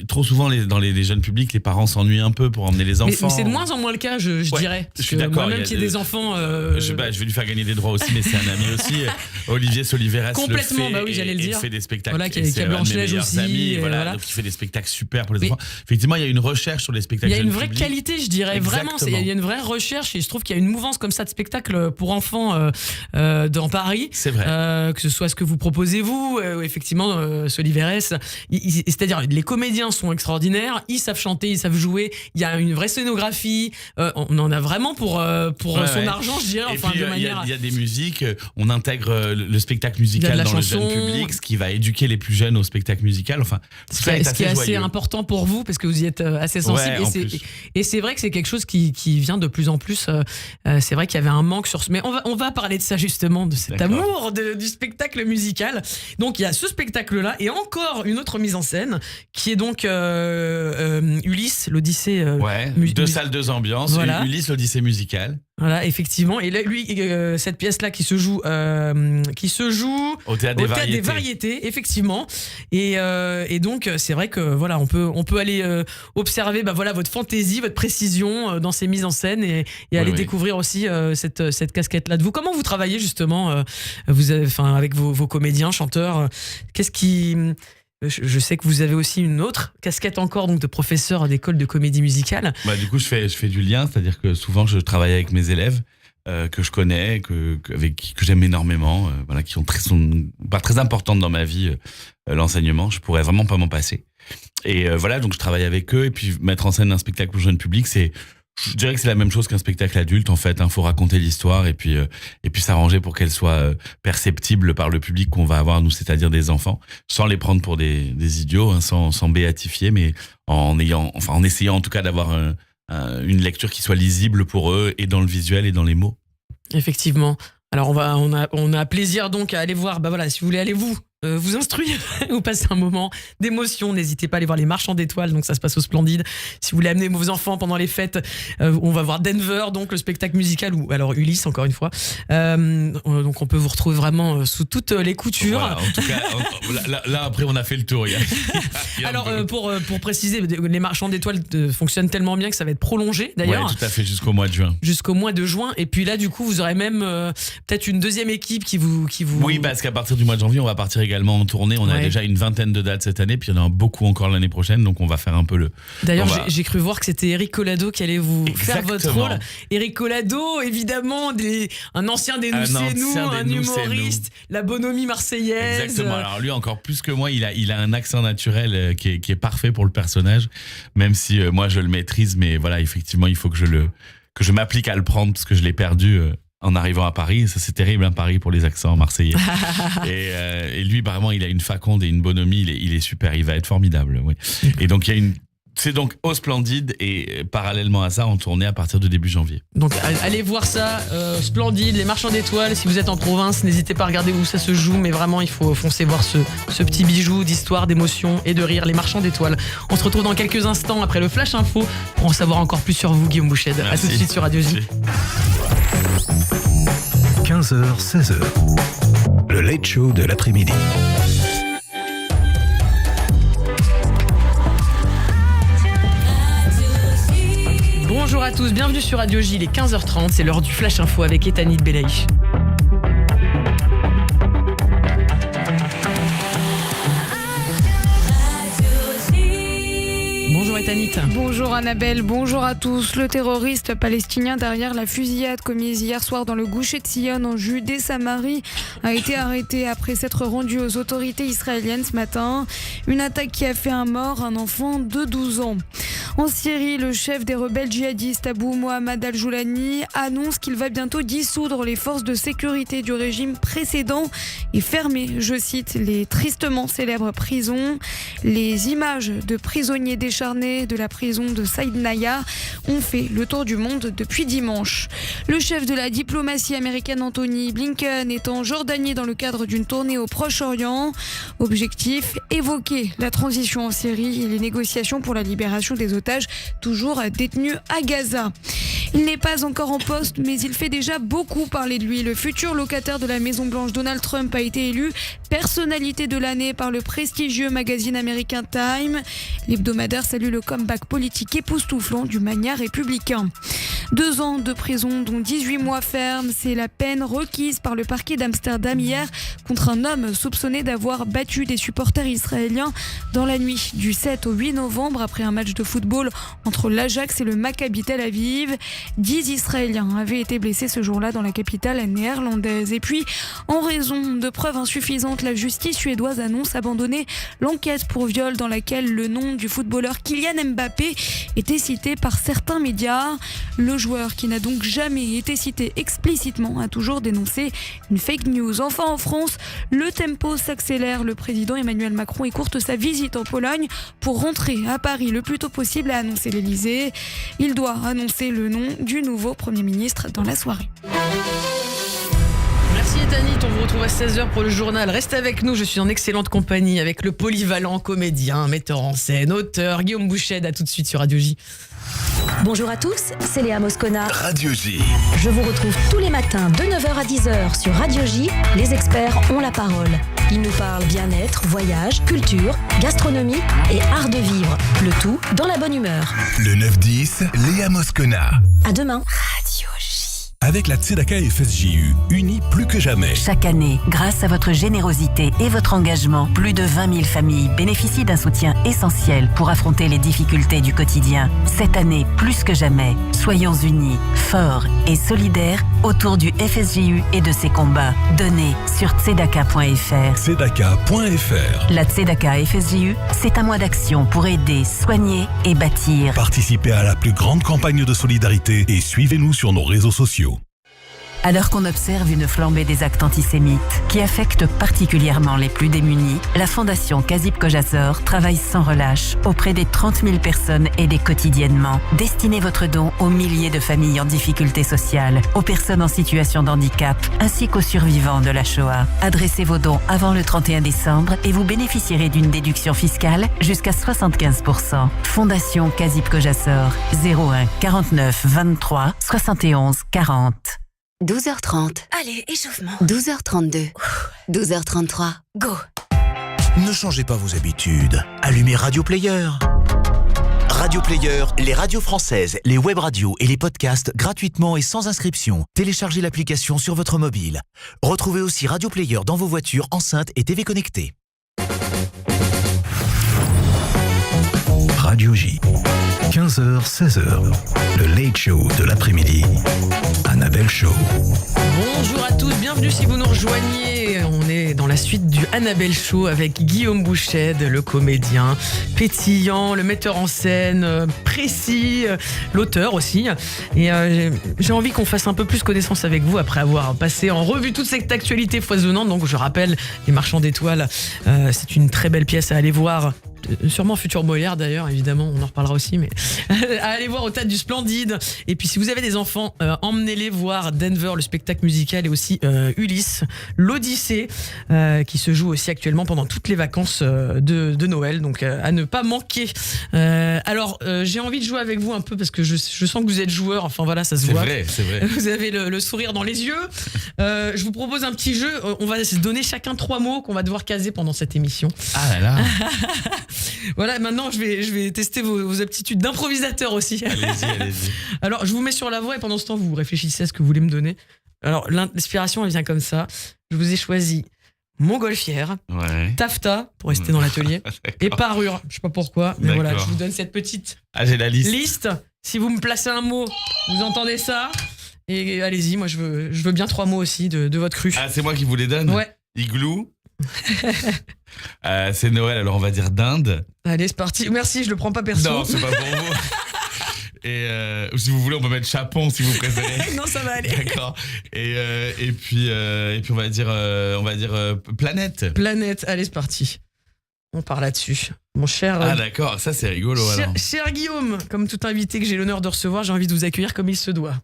Speaker 3: Trop souvent dans les jeunes publics, les parents s'ennuient un peu pour emmener les enfants.
Speaker 2: Mais c'est de moins en moins le cas, je dirais.
Speaker 3: Je suis d'accord.
Speaker 2: Moi-même qui ai des enfants.
Speaker 3: Je vais lui faire gagner des droits aussi, mais c'est un ami aussi. Olivier Soliveres
Speaker 2: complètement,
Speaker 3: le fait.
Speaker 2: Bah oui, j'allais le dire.
Speaker 3: Il fait des spectacles.
Speaker 2: Voilà, qui a Blanche-Neige aussi.
Speaker 3: Amis, voilà. Donc il fait des spectacles super pour les enfants. Effectivement, il y a une recherche sur les spectacles.
Speaker 2: Il y a une vraie
Speaker 3: public.
Speaker 2: qualité, je dirais.
Speaker 3: Exactement.
Speaker 2: Vraiment, il y a une vraie recherche et je trouve qu'il y a une mouvance comme ça de spectacles pour enfants dans Paris.
Speaker 3: C'est vrai.
Speaker 2: Que ce soit ce que vous proposez vous, effectivement, Soliveres. C'est-à-dire, les comédiens sont extraordinaires, ils savent chanter, ils savent jouer. Il y a une vraie scénographie. On en a vraiment pour son argent, je dirais.
Speaker 3: Et puis, il y a des musiques. On intègre le spectacle musical dans le jeune public, ce qui va éduquer les plus jeunes au spectacle musical. Enfin,
Speaker 2: ce qui est assez important pour vous, parce que vous y êtes assez sensible. Et c'est vrai que c'est quelque chose qui vient de plus en plus. C'est vrai qu'il y avait un manque sur ce. Mais on va parler de ça justement, de cet amour du spectacle musical. Donc il y a ce spectacle-là et encore une autre mise en scène qui est donc Ulysse, l'Odyssée.
Speaker 3: Deux salles, deux ambiances. Voilà. Ulysse, l'Odyssée musicale.
Speaker 2: Voilà, effectivement. Et là, lui, cette pièce-là qui se joue au Théâtre des Variétés, effectivement. Et donc, c'est vrai que voilà, on peut aller observer, votre fantaisie, votre précision dans ces mises en scène et aller découvrir aussi cette casquette-là de vous. Comment vous travaillez justement, avec vos comédiens, chanteurs. Qu'est-ce qui Je sais que vous avez aussi une autre casquette encore, donc de professeur d'école de comédie musicale.
Speaker 3: Du coup, je fais du lien, c'est-à-dire que souvent je travaille avec mes élèves que je connais, que j'aime énormément, qui sont pas très importantes dans ma vie. L'enseignement, je pourrais vraiment pas m'en passer. Et donc je travaille avec eux. Et puis mettre en scène un spectacle pour jeune public, je dirais que c'est la même chose qu'un spectacle adulte en fait. Faut raconter l'histoire et puis s'arranger pour qu'elle soit perceptible par le public qu'on va avoir nous, c'est-à-dire des enfants, sans les prendre pour des idiots, sans béatifier, mais en essayant en tout cas d'avoir une lecture qui soit lisible pour eux et dans le visuel et dans les mots.
Speaker 2: Effectivement. Alors on a plaisir donc à aller voir. Si vous voulez aller vous instruire ou passer un moment d'émotion, n'hésitez pas à aller voir les Marchands d'étoiles, donc ça se passe au Splendide. Si vous voulez amener vos enfants pendant les fêtes, on va voir Denver, donc le spectacle musical, ou alors Ulysse encore une fois. Donc on peut vous retrouver vraiment sous toutes les coutures.
Speaker 3: Voilà, en tout cas, là après on a fait le tour.
Speaker 2: Alors pour préciser, les Marchands d'étoiles fonctionnent tellement bien que ça va être prolongé d'ailleurs.
Speaker 3: Ouais, tout à fait, jusqu'au mois de juin.
Speaker 2: Jusqu'au mois de juin, et puis là du coup vous aurez même peut-être une deuxième équipe qui vous.
Speaker 3: Oui, parce qu'à partir du mois de janvier on va partir également en tournée. On a déjà une vingtaine de dates cette année, puis il y en a beaucoup encore l'année prochaine, donc on va faire un peu le...
Speaker 2: D'ailleurs, j'ai cru voir que c'était Eric Collado qui allait vous faire votre rôle. Eric Collado, évidemment, un ancien des Nous C'est Nous, un humoriste, la bonhomie marseillaise.
Speaker 3: Exactement, alors lui encore plus que moi, il a un accent naturel qui est parfait pour le personnage, même si moi je le maîtrise, mais voilà, effectivement, il faut que je m'applique à le prendre, parce que je l'ai perdu... en arrivant à Paris, ça c'est terrible, Paris pour les accents marseillais. Et lui, vraiment, il a une faconde et une bonhomie, il est super, il va être formidable. Oui. Et donc c'est donc au Splendide et parallèlement à ça, en tournée à partir de début janvier.
Speaker 2: Donc allez voir ça, Splendide, les Marchands d'étoiles. Si vous êtes en province, n'hésitez pas à regarder où ça se joue, mais vraiment il faut foncer voir ce petit bijou d'histoire, d'émotion et de rire, les Marchands d'étoiles. On se retrouve dans quelques instants après le Flash Info pour en savoir encore plus sur vous, Guillaume Bouched. À tout de suite sur Radio J.
Speaker 1: 15h, 16h. Le Late Show de l'après-midi.
Speaker 2: Bonjour à tous, bienvenue sur Radio J, il est 15h30, c'est l'heure du Flash Info avec Ethanit Belaïch. Bonjour Ethanit.
Speaker 14: Bonjour Annabelle, bonjour à tous. Le terroriste palestinien derrière la fusillade commise hier soir dans le Goucher de Sion en Judée-Samarie a été arrêté après s'être rendu aux autorités israéliennes ce matin. Une attaque qui a fait un mort, un enfant de 12 ans. En Syrie, le chef des rebelles djihadistes Abou Mohamed Al-Joulani annonce qu'il va bientôt dissoudre les forces de sécurité du régime précédent et fermer, je cite, les tristement célèbres prisons. Les images de prisonniers décharnés de la prison de Saïdnaya ont fait le tour du monde depuis dimanche. Le chef de la diplomatie américaine Anthony Blinken est en Jordanie dans le cadre d'une tournée au Proche-Orient. Objectif, évoquer la transition en Syrie et les négociations pour la libération des otages otages toujours détenus à Gaza. Il n'est pas encore en poste, mais il fait déjà beaucoup parler de lui. Le futur locataire de la Maison-Blanche, Donald Trump, a été élu personnalité de l'année par le prestigieux magazine américain Time. L'hebdomadaire salue le comeback politique époustouflant du magnat républicain. 2 ans de prison, dont 18 mois ferme, c'est la peine requise par le parquet d'Amsterdam hier contre un homme soupçonné d'avoir battu des supporters israéliens dans la nuit du 7 au 8 novembre après un match de football entre l'Ajax et le Maccabi Tel Aviv. 10 Israéliens avaient été blessés ce jour-là dans la capitale néerlandaise. Et puis, en raison de preuves insuffisantes, la justice suédoise annonce abandonner l'enquête pour viol dans laquelle le nom du footballeur Kylian Mbappé était cité par certains médias. Le joueur, qui n'a donc jamais été cité explicitement, a toujours dénoncé une fake news. Enfin, en France, le tempo s'accélère. Le président Emmanuel Macron écourte sa visite en Pologne pour rentrer à Paris le plus tôt possible, a annoncé l'Elysée. Il doit annoncer le nom du nouveau Premier ministre dans la soirée.
Speaker 2: Merci Ethanit, on vous retrouve à 16h pour le journal. Restez avec nous, je suis en excellente compagnie avec le polyvalent comédien, metteur en scène, auteur Guillaume Bouched. À tout de suite sur Radio J.
Speaker 15: Bonjour à tous, c'est Léa Moscona.
Speaker 1: Radio J.
Speaker 15: Je vous retrouve tous les matins de 9h à 10h sur Radio J. Les experts ont la parole. Ils nous parlent bien-être, voyage, culture, gastronomie et art de vivre. Le tout dans la bonne humeur.
Speaker 1: Le 9-10, Léa Moscona.
Speaker 15: À demain.
Speaker 1: Radio J. Avec la Tzedaka FSJU, unis plus que jamais.
Speaker 16: Chaque année, grâce à votre générosité et votre engagement, plus de 20 000 familles bénéficient d'un soutien essentiel pour affronter les difficultés du quotidien. Cette année, plus que jamais, soyons unis, forts et solidaires autour du FSJU et de ses combats. Donnez sur tzedaka.fr.
Speaker 1: Tzedaka.fr.
Speaker 16: La Tzedaka FSJU, c'est un mois d'action pour aider, soigner et bâtir.
Speaker 1: Participez à la plus grande campagne de solidarité et suivez-nous sur nos réseaux sociaux.
Speaker 16: Alors qu'on observe une flambée des actes antisémites qui affectent particulièrement les plus démunis, la Fondation Kazip Kojasor travaille sans relâche auprès des 30 000 personnes aidées quotidiennement. Destinez votre don aux milliers de familles en difficulté sociale, aux personnes en situation de handicap, ainsi qu'aux survivants de la Shoah. Adressez vos dons avant le 31 décembre et vous bénéficierez d'une déduction fiscale jusqu'à 75%. Fondation Kazip Kojasor, 01 49 23 71 40.
Speaker 15: 12h30. Allez, échauffement. 12h32. 12h33. Go.
Speaker 17: Ne changez pas vos habitudes. Allumez Radio Player. Radio Player, les radios françaises, les web radios et les podcasts gratuitement et sans inscription. Téléchargez l'application sur votre mobile. Retrouvez aussi Radio Player dans vos voitures, enceintes et TV connectées.
Speaker 1: Radio J. 15h, 16h. Le Late Show de l'après-midi. Annabelle Show.
Speaker 2: Bonjour à tous, bienvenue si vous nous rejoignez. On est dans la suite du Annabelle Show avec Guillaume Bouched, le comédien pétillant, le metteur en scène précis, l'auteur aussi. Et j'ai envie qu'on fasse un peu plus connaissance avec vous après avoir passé en revue toute cette actualité foisonnante. Donc je rappelle, Les Marchands d'étoiles, c'est une très belle pièce à aller voir. Sûrement futur Molière d'ailleurs, évidemment, on en reparlera aussi, mais allez voir au Théâtre du Splendide. Et puis si vous avez des enfants, emmenez-les voir Denver, le spectacle musical, et aussi Ulysse, l'Odyssée, qui se joue aussi actuellement pendant toutes les vacances de Noël, donc à ne pas manquer. Alors j'ai envie de jouer avec vous un peu parce que je sens que vous êtes joueur, enfin voilà, ça se voit.
Speaker 3: C'est vrai.
Speaker 2: Vous avez le sourire dans les yeux. Je vous propose un petit jeu, on va se donner chacun 3 mots qu'on va devoir caser pendant cette émission.
Speaker 3: Ah là là.
Speaker 2: Voilà, maintenant je vais tester vos aptitudes d'improvisateur aussi.
Speaker 3: Allez-y.
Speaker 2: Alors je vous mets sur la voie et pendant ce temps vous réfléchissez à ce que vous voulez me donner. Alors l'inspiration elle vient comme ça. Je vous ai choisi montgolfière, taffetas pour rester dans l'atelier et parure. Je sais pas pourquoi, mais voilà, je vous donne cette petite
Speaker 3: j'ai la liste.
Speaker 2: Si vous me placez un mot, vous entendez ça. Et allez-y, moi je veux bien 3 mots aussi de votre cru.
Speaker 3: Ah, c'est moi qui vous les donne.
Speaker 2: Ouais.
Speaker 3: Igloo. C'est Noël, alors on va dire dinde.
Speaker 2: Allez, c'est parti. Merci, je le prends pas perso.
Speaker 3: Non, c'est pas pour vous. Et si vous voulez, on peut mettre chapon si vous préférez.
Speaker 2: Non, ça va aller.
Speaker 3: D'accord. Et puis on va dire planète.
Speaker 2: Planète. Allez, c'est parti. On part là-dessus. Mon cher.
Speaker 3: Ah d'accord, ça c'est rigolo.
Speaker 2: Cher Guillaume, comme tout invité que j'ai l'honneur de recevoir, j'ai envie de vous accueillir comme il se doit.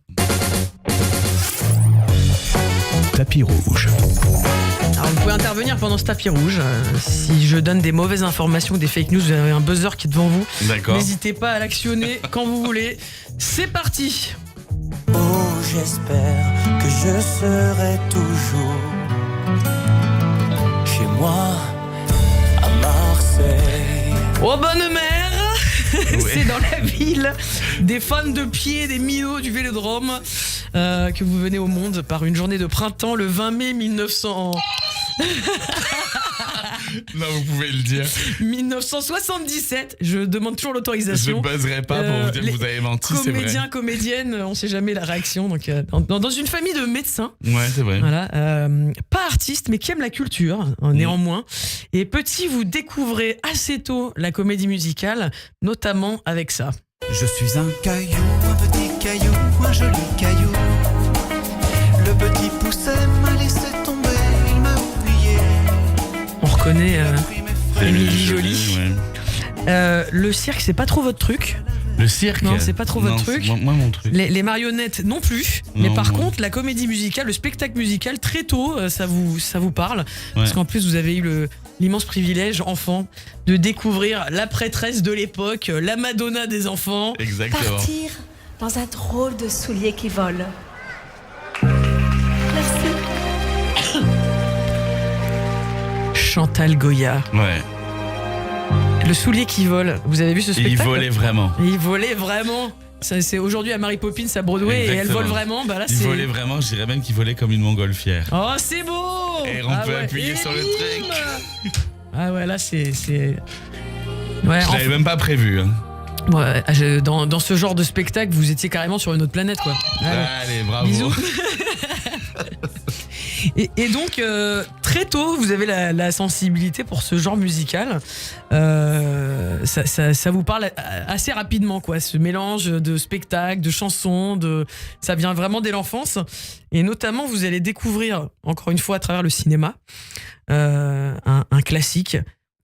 Speaker 1: Tapis rouge.
Speaker 2: Alors vous pouvez intervenir pendant ce tapis rouge. Si je donne des mauvaises informations ou des fake news, vous avez un buzzer qui est devant vous.
Speaker 3: D'accord.
Speaker 2: N'hésitez pas à l'actionner quand vous voulez. C'est parti.
Speaker 18: Oh, j'espère que je serai toujours chez moi à Marseille.
Speaker 2: Oh, bonne mère.
Speaker 3: Ouais.
Speaker 2: C'est dans la ville des fans de pied, des minots du Vélodrome que vous venez au monde par une journée de printemps le 20 mai 1900.
Speaker 3: Non, vous pouvez le dire.
Speaker 2: 1977, je demande toujours l'autorisation.
Speaker 3: Je ne buzzerai pas pour vous dire que vous avez menti, c'est vrai.
Speaker 2: Comédiens, comédiennes, on sait jamais la réaction. Donc, dans une famille de médecins.
Speaker 3: Ouais, c'est vrai.
Speaker 2: Voilà, pas artiste, mais qui aime la culture, néanmoins. Et petit, vous découvrez assez tôt la comédie musicale, notamment avec ça.
Speaker 18: Je suis un caillou, un petit caillou, un joli caillou. Le petit pousset m'a laissé tomber, il m'a oublié.
Speaker 2: On reconnaît
Speaker 3: Émilie
Speaker 2: Joly.
Speaker 3: Ouais.
Speaker 2: Le cirque, c'est pas trop votre truc.
Speaker 3: Le cirque?
Speaker 2: Non, c'est pas trop votre truc.
Speaker 3: Moi, mon truc.
Speaker 2: Les marionnettes non plus. Mais
Speaker 3: Non,
Speaker 2: par
Speaker 3: moi.
Speaker 2: contre, la comédie musicale, le spectacle musical, très tôt, ça vous parle.
Speaker 3: Ouais.
Speaker 2: Parce qu'en plus, vous avez eu l'immense privilège, enfant, de découvrir la prêtresse de l'époque, la Madonna des enfants.
Speaker 3: Exactement.
Speaker 13: Partir dans un drôle de soulier qui vole. Merci.
Speaker 2: Chantal Goya.
Speaker 3: Ouais.
Speaker 2: Le soulier qui vole. Vous avez vu ce
Speaker 3: Et
Speaker 2: spectacle?
Speaker 3: il volait vraiment.
Speaker 2: Et il volait vraiment. Ça, c'est aujourd'hui à Mary Poppins à Broadway.
Speaker 3: Exactement.
Speaker 2: Et elle vole vraiment. Bah là,
Speaker 3: Il
Speaker 2: c'est...
Speaker 3: volait vraiment, je dirais même qu'il volait comme une montgolfière.
Speaker 2: Oh, c'est beau.
Speaker 3: Et on peut appuyer sur le
Speaker 2: bim.
Speaker 3: truc.
Speaker 2: Ah ouais, là, c'est... Ouais,
Speaker 3: Je l'avais même pas prévu. Hein.
Speaker 2: ouais, dans ce genre de spectacle, vous étiez carrément sur une autre planète, quoi.
Speaker 3: Allez, bravo.
Speaker 2: Bisous. Et donc, très tôt, vous avez la sensibilité pour ce genre musical. Ça vous parle assez rapidement, quoi. Ce mélange de spectacles, de chansons, ça vient vraiment dès l'enfance. Et notamment, vous allez découvrir, encore une fois, à travers le cinéma, un classique.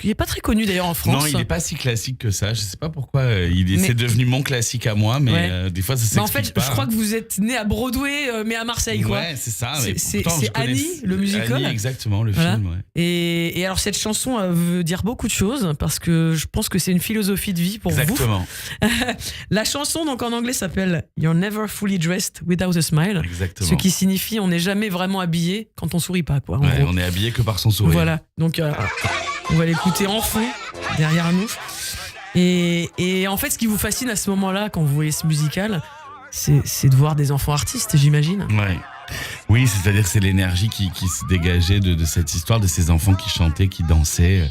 Speaker 2: Il n'est pas très connu d'ailleurs en France.
Speaker 3: Non, il n'est pas si classique que ça. Je ne sais pas pourquoi. C'est devenu mon classique à moi, mais
Speaker 2: ouais.
Speaker 3: Des fois ça s'explique
Speaker 2: en fait,
Speaker 3: pas.
Speaker 2: je crois que vous êtes né à Broadway, mais à Marseille, quoi.
Speaker 3: Ouais, c'est ça.
Speaker 2: C'est Annie, le musical.
Speaker 3: Annie, exactement, le
Speaker 2: voilà.
Speaker 3: film. Ouais.
Speaker 2: Et alors cette chanson veut dire beaucoup de choses parce que je pense que c'est une philosophie de vie pour
Speaker 3: exactement.
Speaker 2: vous. La chanson, donc en anglais, s'appelle You're Never Fully Dressed Without a Smile.
Speaker 3: Exactement.
Speaker 2: Ce qui signifie on n'est jamais vraiment habillé quand on sourit pas, quoi.
Speaker 3: Ouais, on est habillé que par son sourire.
Speaker 2: Voilà. Donc on va l'écouter en fond derrière nous. Et en fait, ce qui vous fascine à ce moment-là, quand vous voyez ce musical, c'est de voir des enfants artistes, j'imagine.
Speaker 3: Ouais. Oui, c'est-à-dire que c'est l'énergie qui se dégageait de cette histoire, de ces enfants qui chantaient, qui dansaient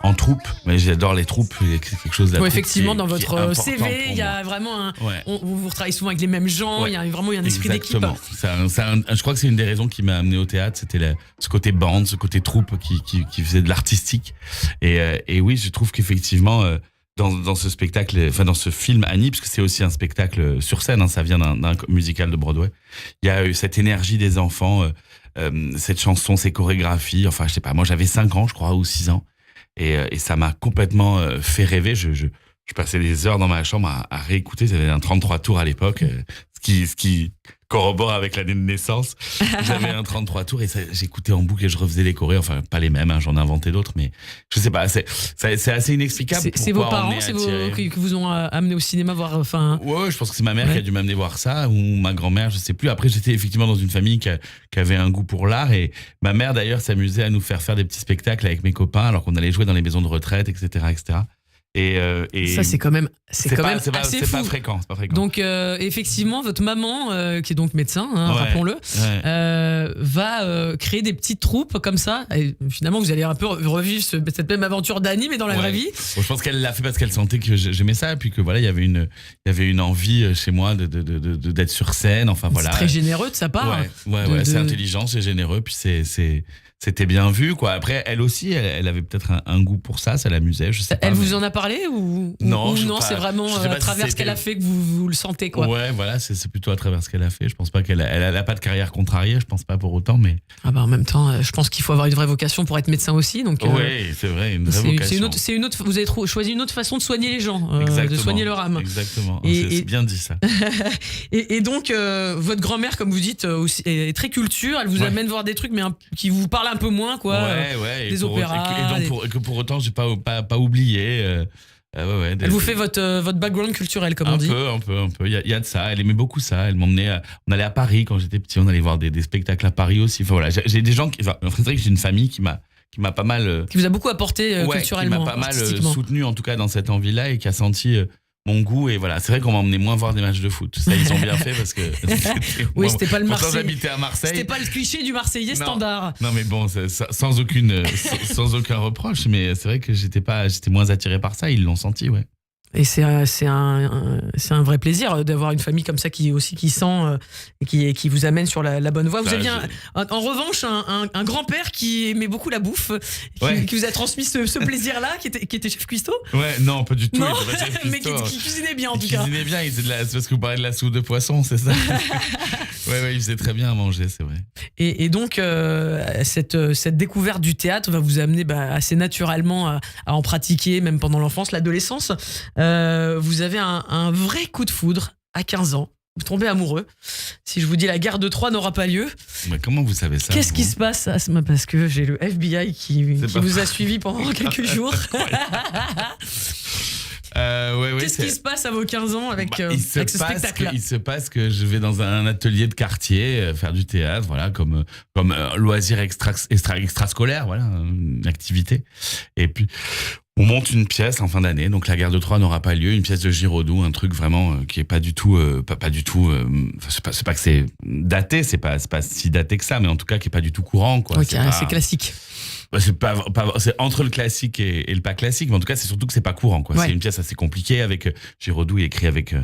Speaker 3: en troupe. Mais j'adore les troupes, c'est quelque chose
Speaker 2: ouais, effectivement, dans votre CV, il y a vraiment
Speaker 3: ouais.
Speaker 2: vous travaillez souvent avec les mêmes gens, il y a vraiment un esprit d'équipe.
Speaker 3: Exactement. Je crois que c'est une des raisons qui m'a amené au théâtre, c'était ce côté bande, ce côté troupe qui faisait de l'artistique. Et oui, je trouve qu'effectivement... Dans ce spectacle, enfin dans ce film Annie, parce que c'est aussi un spectacle sur scène, hein, ça vient d'un musical de Broadway. Il y a eu cette énergie des enfants, cette chanson, ces chorégraphies. Enfin, je sais pas, moi j'avais 5 ans, je crois, ou 6 ans, et ça m'a complètement fait rêver. Je passais des heures dans ma chambre à réécouter. J'avais un 33 tours à l'époque, ce qui corrobore avec l'année de naissance. J'avais un 33 tours et j'écoutais en boucle et je refaisais les chorés. Enfin, pas les mêmes, hein, j'en ai inventé d'autres, mais je sais pas, c'est assez inexplicable.
Speaker 2: C'est vos parents qui vous ont amené au cinéma voir. Enfin.
Speaker 3: Ouais, je pense que c'est ma mère qui a dû m'amener voir ça, ou ma grand-mère, je sais plus. Après, j'étais effectivement dans une famille qui avait un goût pour l'art, et ma mère d'ailleurs s'amusait à nous faire des petits spectacles avec mes copains, alors qu'on allait jouer dans les maisons de retraite, etc., etc. Et
Speaker 2: ça c'est quand même assez fou.
Speaker 3: C'est pas fréquent.
Speaker 2: Donc effectivement votre maman qui est donc médecin, hein, rappelons-le, va créer des petites troupes comme ça. Et finalement vous allez un peu revivre cette même aventure d'Annie mais dans la vraie vie.
Speaker 3: Bon, je pense qu'elle l'a fait parce qu'elle sentait que j'aimais ça, et puis que voilà, il y avait une envie chez moi d'être sur scène. Enfin voilà.
Speaker 2: C'est très généreux de sa part.
Speaker 3: Ouais, c'est intelligent, c'est généreux, puis c'était bien vu, quoi. Après, elle aussi, elle avait peut-être un goût pour ça l'amusait, je sais pas.
Speaker 2: Elle vous en a parlé ou non, c'est vraiment à travers ce qu'elle a fait que vous le sentez, quoi.
Speaker 3: Ouais, voilà, c'est plutôt à travers ce qu'elle a fait. Je pense pas elle a pas de carrière contrariée, je pense pas pour autant, mais...
Speaker 2: Ah bah en même temps, je pense qu'il faut avoir une vraie vocation pour être médecin aussi, donc...
Speaker 3: Oui, c'est vrai, une vraie vocation.
Speaker 2: C'est une autre, vous avez choisi une autre façon de soigner les gens, de soigner leur âme.
Speaker 3: Exactement, c'est bien dit ça.
Speaker 2: et donc, votre grand-mère, comme vous dites, est très culture, elle vous amène voir des trucs mais qui vous parlent un peu moins, quoi.
Speaker 3: Ouais.
Speaker 2: Des opéras.
Speaker 3: Et que pour autant, j'ai pas oublié.
Speaker 2: Elle vous fait votre background culturel, comme on dit.
Speaker 3: Un peu. Il y a de ça. Elle aimait beaucoup ça. Elle m'emmenait. On allait à Paris quand j'étais petit. On allait voir des spectacles à Paris aussi. Enfin voilà, j'ai des gens qui. Enfin, c'est vrai que j'ai une famille qui m'a pas mal.
Speaker 2: Qui vous a beaucoup apporté culturellement.
Speaker 3: Qui m'a pas mal soutenu en tout cas dans cette envie-là et qui a senti mon goût. Et voilà, c'est vrai qu'on m'a emmené moins voir des matchs de foot. Ça, ils ont bien fait parce que.
Speaker 2: Oui, c'était pas le Marseille.
Speaker 3: J'habitais à Marseille.
Speaker 2: C'était pas le cliché du Marseillais standard.
Speaker 3: Non, mais bon, sans aucun reproche. Mais c'est vrai que j'étais moins attiré par ça. Ils l'ont senti, ouais.
Speaker 2: Et c'est un vrai plaisir d'avoir une famille comme ça qui sent et qui vous amène sur la bonne voie. Vous aviez en revanche un grand-père qui aimait beaucoup la bouffe, qui vous a transmis ce plaisir-là, qui était chef cuistot.
Speaker 3: Ouais, non, pas du tout.
Speaker 2: Non, mais qui cuisinait bien en tout cas.
Speaker 3: Il cuisinait bien, c'est parce que vous parlez de la soupe de poisson, c'est ça. Ouais, il faisait très bien à manger, c'est vrai.
Speaker 2: Et donc, cette découverte du théâtre va vous amener assez naturellement à en pratiquer, même pendant l'enfance, l'adolescence. Vous avez un vrai coup de foudre à 15 ans. Vous tombez amoureux. Si je vous dis la guerre de Troie n'aura pas lieu.
Speaker 3: Mais comment vous savez ça?
Speaker 2: Qu'est-ce qui se passe? Parce que j'ai le FBI qui vous a suivi pendant quelques jours. Qu'est-ce qui se passe à vos 15 ans avec ce spectacle-là?
Speaker 3: Il se passe que je vais dans un atelier de quartier faire du théâtre, voilà, comme loisir extrascolaire, voilà, une activité. Et puis on monte une pièce en fin d'année, donc la guerre de Troie n'aura pas lieu, une pièce de Giraudoux, un truc vraiment qui est pas du tout, pas du tout. C'est pas que c'est daté, c'est pas si daté que ça, mais en tout cas qui est pas du tout courant, quoi.
Speaker 2: C'est classique.
Speaker 3: C'est entre le classique et le pas classique, mais en tout cas c'est surtout que c'est pas courant, quoi. Ouais. C'est une pièce assez compliquée avec Giraudoux écrit avec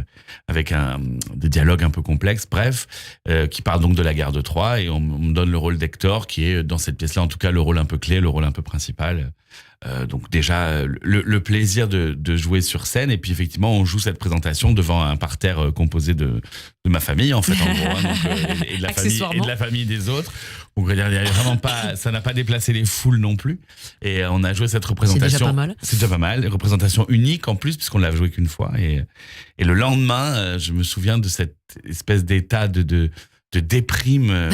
Speaker 3: des dialogues un peu complexes, bref, qui parle donc de la guerre de Troie, et on me donne le rôle d'Hector qui est dans cette pièce-là en tout cas le rôle un peu clé, le rôle un peu principal. Donc déjà le plaisir de jouer sur scène, et puis effectivement on joue cette présentation devant un parterre composé de ma famille en fait en gros, donc, et de la famille des autres. Donc il y a vraiment pas, ça n'a pas déplacé les foules non plus, et on a joué cette représentation. C'est déjà pas mal. Une représentation unique en plus puisqu'on l'a joué qu'une fois, et le lendemain je me souviens de cette espèce d'état de déprime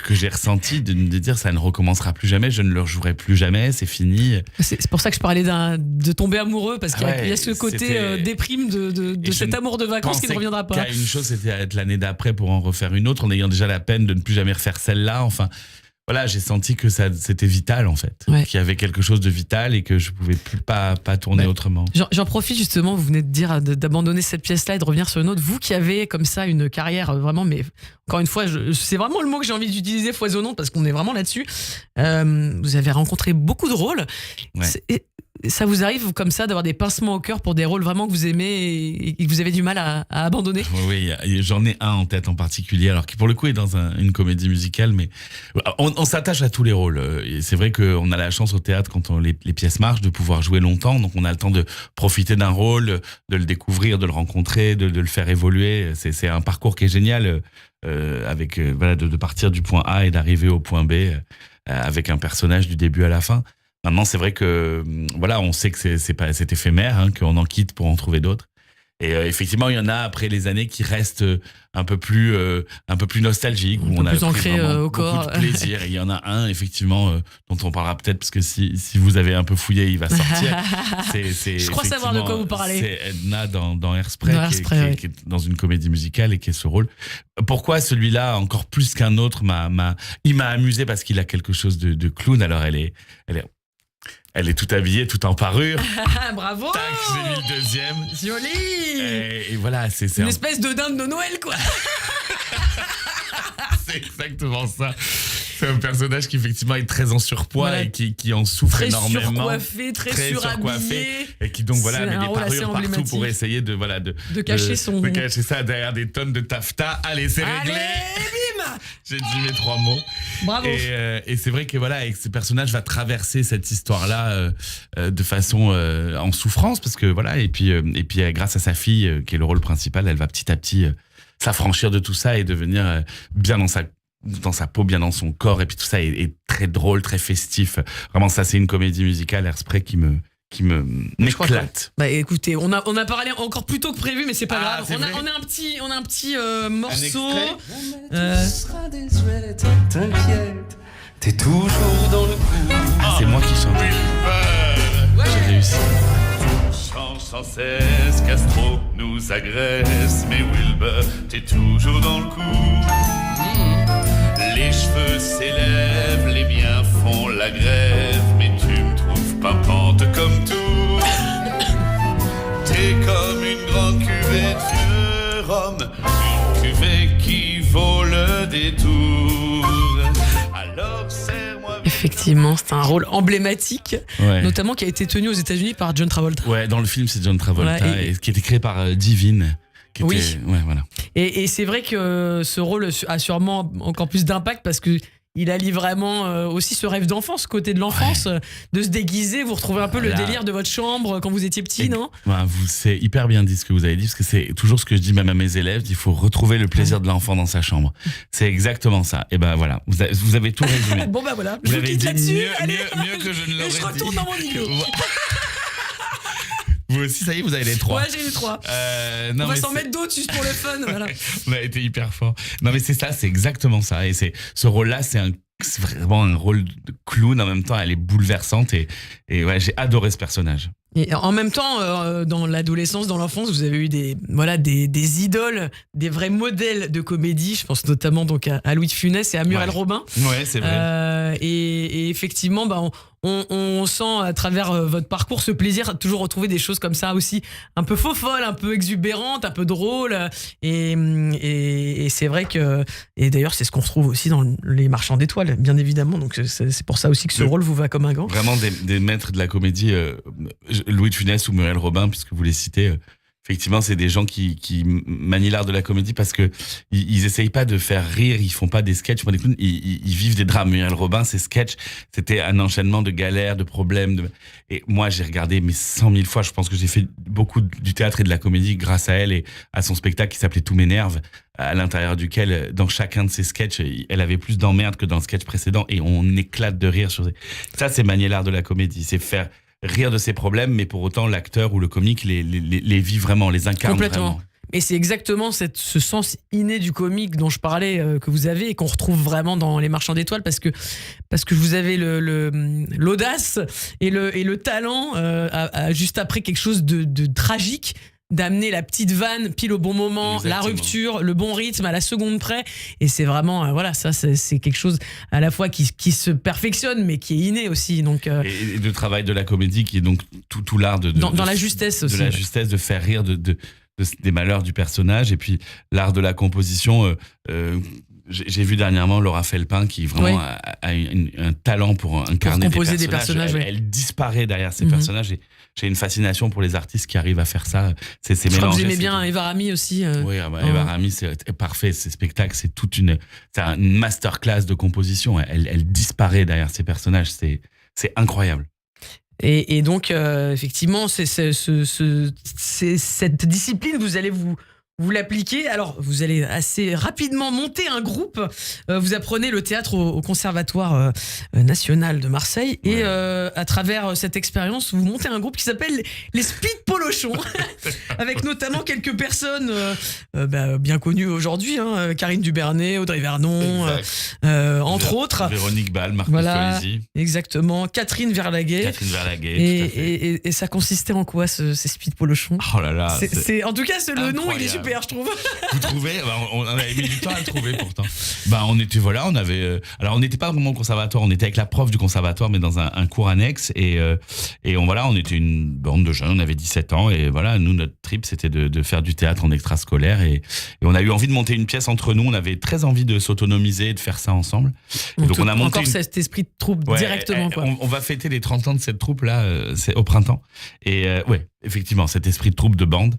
Speaker 3: que j'ai ressenti, de dire ça ne recommencera plus jamais, je ne le rejouerai plus jamais, c'est fini.
Speaker 2: C'est pour ça que je parlais de tomber amoureux, parce qu'il y a ce côté déprime de cet amour de vacances qui ne reviendra pas.
Speaker 3: Une chose, c'était être l'année d'après pour en refaire une autre, en ayant déjà la peine de ne plus jamais refaire celle-là. Enfin, voilà, j'ai senti que c'était vital en fait, qu'il y avait quelque chose de vital et que je pouvais plus pas tourner autrement.
Speaker 2: J'en profite justement, vous venez de dire d'abandonner cette pièce-là et de revenir sur une autre. Vous qui avez comme ça une carrière vraiment, mais encore une fois, c'est vraiment le mot que j'ai envie d'utiliser, foisonnante, parce qu'on est vraiment là-dessus. Vous avez rencontré beaucoup de rôles. Ouais. Ça vous arrive comme ça d'avoir des pincements au cœur pour des rôles vraiment que vous aimez et que vous avez du mal à abandonner?
Speaker 3: Oui, j'en ai un en tête en particulier, alors qui pour le coup est dans une comédie musicale, mais on s'attache à tous les rôles. Et c'est vrai qu'on a la chance au théâtre, quand les pièces marchent, de pouvoir jouer longtemps, donc on a le temps de profiter d'un rôle, de le découvrir, de le rencontrer, de le faire évoluer. C'est un parcours qui est génial, de partir du point A et d'arriver au point B avec un personnage du début à la fin. Maintenant, c'est vrai que on sait que c'est éphémère, qu'on en quitte pour en trouver d'autres. Et effectivement, il y en a après les années qui restent un peu plus nostalgiques, où on a pris
Speaker 2: ancré au corps,
Speaker 3: beaucoup de plaisir. Et il y en a un effectivement dont on parlera peut-être, parce que si vous avez un peu fouillé, il va sortir.
Speaker 2: Je crois savoir de quoi vous parlez.
Speaker 3: C'est Edna dans Hairspray, qui est dans une comédie musicale et qui est ce rôle. Pourquoi celui-là encore plus qu'un autre il m'a amusé parce qu'il a quelque chose de clown. Alors elle est tout habillée, tout en parure.
Speaker 2: Bravo!
Speaker 3: Tac, j'ai mis le deuxième.
Speaker 2: Joli!
Speaker 3: Et voilà, c'est
Speaker 2: une espèce de dinde de Noël, quoi.
Speaker 3: C'est exactement ça. C'est un personnage qui effectivement est très en surpoids et qui en souffre énormément.
Speaker 2: Très surhabillé.
Speaker 3: Et qui donc met des parures partout pour essayer de
Speaker 2: cacher
Speaker 3: de cacher ça derrière des tonnes de taffetas. Allez, c'est réglé.
Speaker 2: Bim!
Speaker 3: J'ai dit mes 3 mots.
Speaker 2: Bravo.
Speaker 3: Et c'est vrai que et que ce personnage va traverser cette histoire-là de façon en souffrance, parce que et puis grâce à sa fille qui est le rôle principal, elle va petit à petit s'affranchir de tout ça et devenir bien dans sa peau, bien dans son corps, et puis tout ça est très drôle, très festif. Vraiment, ça, c'est une comédie musicale, Hairspray, qui m'éclate.
Speaker 2: Écoutez, on a parlé encore plus tôt que prévu, mais c'est pas grave. On a un petit morceau.
Speaker 18: Tu seras désolé, t'inquiète.
Speaker 19: t'es toujours dans le coup.
Speaker 3: Ah, c'est moi qui chante. J'ai réussi.
Speaker 20: Change sans cesse, Castro nous agresse, mais Wilbur, t'es toujours dans le coup. Les cheveux s'élèvent, les miens font la grève, mais tu me trouves pimpante comme tout. T'es comme une grande cuvée de vieux rhum, une cuvée qui vaut le détour. Alors serre-moi.
Speaker 2: Effectivement, c'est un rôle emblématique,
Speaker 3: Ouais.
Speaker 2: notamment qui a été tenu aux États-Unis par John Travolta.
Speaker 3: Ouais, dans le film, c'est John Travolta,
Speaker 2: Ouais,
Speaker 3: et qui était créé par Divine. Qui était,
Speaker 2: Oui.
Speaker 3: Ouais, voilà.
Speaker 2: Et c'est vrai que ce rôle a sûrement encore plus d'impact parce que il allie vraiment aussi ce rêve d'enfance, ce côté de l'enfance, de se déguiser. Vous retrouvez un peu le
Speaker 3: Voilà.
Speaker 2: délire de votre chambre quand vous étiez petit, non?
Speaker 3: C'est hyper bien dit ce que vous avez dit, parce que c'est toujours ce que je dis même à mes élèves, il faut retrouver le plaisir de l'enfant dans sa chambre. C'est exactement ça. Et ben voilà, vous avez tout résumé.
Speaker 2: Bon bah voilà,
Speaker 3: Vous
Speaker 2: je vous
Speaker 3: l'avez
Speaker 2: quitte
Speaker 3: dit
Speaker 2: là-dessus.
Speaker 3: mieux,
Speaker 2: Allez.
Speaker 3: mieux que je ne l'aurais
Speaker 2: Et
Speaker 3: dit.
Speaker 2: je retourne dans mon îlot.
Speaker 3: Vous aussi, ça y est, vous avez les 3.
Speaker 2: Ouais, j'ai les 3.
Speaker 3: Non,
Speaker 2: On va
Speaker 3: mais
Speaker 2: s'en
Speaker 3: c'est-
Speaker 2: mettre d'autres juste pour le fun. Voilà.
Speaker 3: On a été hyper fort. Non, mais c'est ça, c'est exactement ça. Et ce rôle-là, c'est vraiment un rôle de clown. En même temps, elle est bouleversante. Et ouais, j'ai adoré ce personnage.
Speaker 2: Et en même temps, dans l'adolescence, dans l'enfance, vous avez eu des idoles, des vrais modèles de comédie. Je pense notamment donc à Louis de Funès et à Muriel
Speaker 3: Ouais.
Speaker 2: Robin.
Speaker 3: Ouais, c'est vrai.
Speaker 2: Et effectivement, bah, on sent à travers votre parcours ce plaisir à toujours retrouver des choses comme ça aussi, un peu faux-folles, un peu exubérantes, un peu drôles. Et c'est vrai que, et d'ailleurs, c'est ce qu'on retrouve aussi dans Les Marchands d'étoiles, bien évidemment. Donc c'est pour ça aussi que ce rôle vous va comme un gant.
Speaker 3: Vraiment des maîtres de la comédie, Louis de Funès ou Muriel Robin, puisque vous les citez. Effectivement, c'est des gens qui manient l'art de la comédie parce que ils essayent pas de faire rire, ils font pas des sketchs, ils font des clowns, ils vivent des drames. Muriel Robin, ses sketchs, c'était un enchaînement de galères, de problèmes. Et moi, j'ai regardé 100 000 fois. Je pense que j'ai fait beaucoup du théâtre et de la comédie grâce à elle et à son spectacle qui s'appelait Tout m'énerve, à l'intérieur duquel, dans chacun de ses sketchs, elle avait plus d'emmerdes que dans le sketch précédent et on éclate de rire sur ça. C'est manier l'art de la comédie, c'est faire rire de ses problèmes, mais pour autant l'acteur ou le comique les vit vraiment, les incarne
Speaker 2: Complètement.
Speaker 3: vraiment.
Speaker 2: Et c'est exactement ce sens inné du comique dont je parlais, que vous avez et qu'on retrouve vraiment dans Les Marchands d'étoiles parce que vous avez l'audace et le talent juste après quelque chose de tragique, d'amener la petite vanne pile au bon moment,
Speaker 3: Exactement.
Speaker 2: la rupture, le bon rythme à la seconde près. Et c'est vraiment, voilà, ça c'est quelque chose à la fois qui se perfectionne mais qui est inné aussi. Donc,
Speaker 3: Et le travail de la comédie qui est donc tout l'art dans
Speaker 2: la justesse aussi.
Speaker 3: De la justesse, de faire rire des malheurs du personnage. Et puis l'art de la composition. J'ai vu dernièrement Laura Felpin qui vraiment a un talent pour incarner
Speaker 2: composer
Speaker 3: des
Speaker 2: des personnages.
Speaker 3: Elle disparaît derrière ces personnages. Et j'ai une fascination pour les artistes qui arrivent à faire ça. C'est
Speaker 2: Je crois que vous
Speaker 3: mélangé,
Speaker 2: aimez
Speaker 3: c'est
Speaker 2: bien Eva Rami aussi.
Speaker 3: Oui, Eva Rami, c'est parfait. Ces spectacles, c'est une masterclass de composition. Elle disparaît derrière ces personnages. C'est incroyable.
Speaker 2: Et donc, effectivement, c'est cette discipline, vous allez vous l'appliquez. Alors, vous allez assez rapidement monter un groupe. Vous apprenez le théâtre au Conservatoire national de Marseille. Et à travers cette expérience, vous montez un groupe qui s'appelle les Speed Polochons. Avec notamment quelques personnes bien connues aujourd'hui. Karine Dubernet, Audrey Vernon, entre autres.
Speaker 3: Véronique Ball, Marcus
Speaker 2: Voilà,
Speaker 3: Polizzi.
Speaker 2: Exactement. Catherine Verlaguet.
Speaker 3: Tout à fait.
Speaker 2: Et ça consistait en quoi, ces Speed Polochons?
Speaker 3: Oh là là.
Speaker 2: En tout cas, le nom, il est super, je trouve.
Speaker 3: Vous trouvez? On avait mis du temps à le trouver pourtant. On était, voilà, on avait. Alors, on n'était pas vraiment au conservatoire, on était avec la prof du conservatoire, mais dans un cours annexe. Et on était une bande de jeunes, on avait 17 ans. Et voilà, nous, notre trip, c'était de faire du théâtre en extrascolaire. Et on a eu envie de monter une pièce entre nous. On avait très envie de s'autonomiser et de faire ça ensemble. Et donc, on a monté
Speaker 2: encore cet esprit de troupe directement, quoi.
Speaker 3: On va fêter les 30 ans de cette troupe-là, c'est au printemps. Et effectivement, cet esprit de troupe, de bande.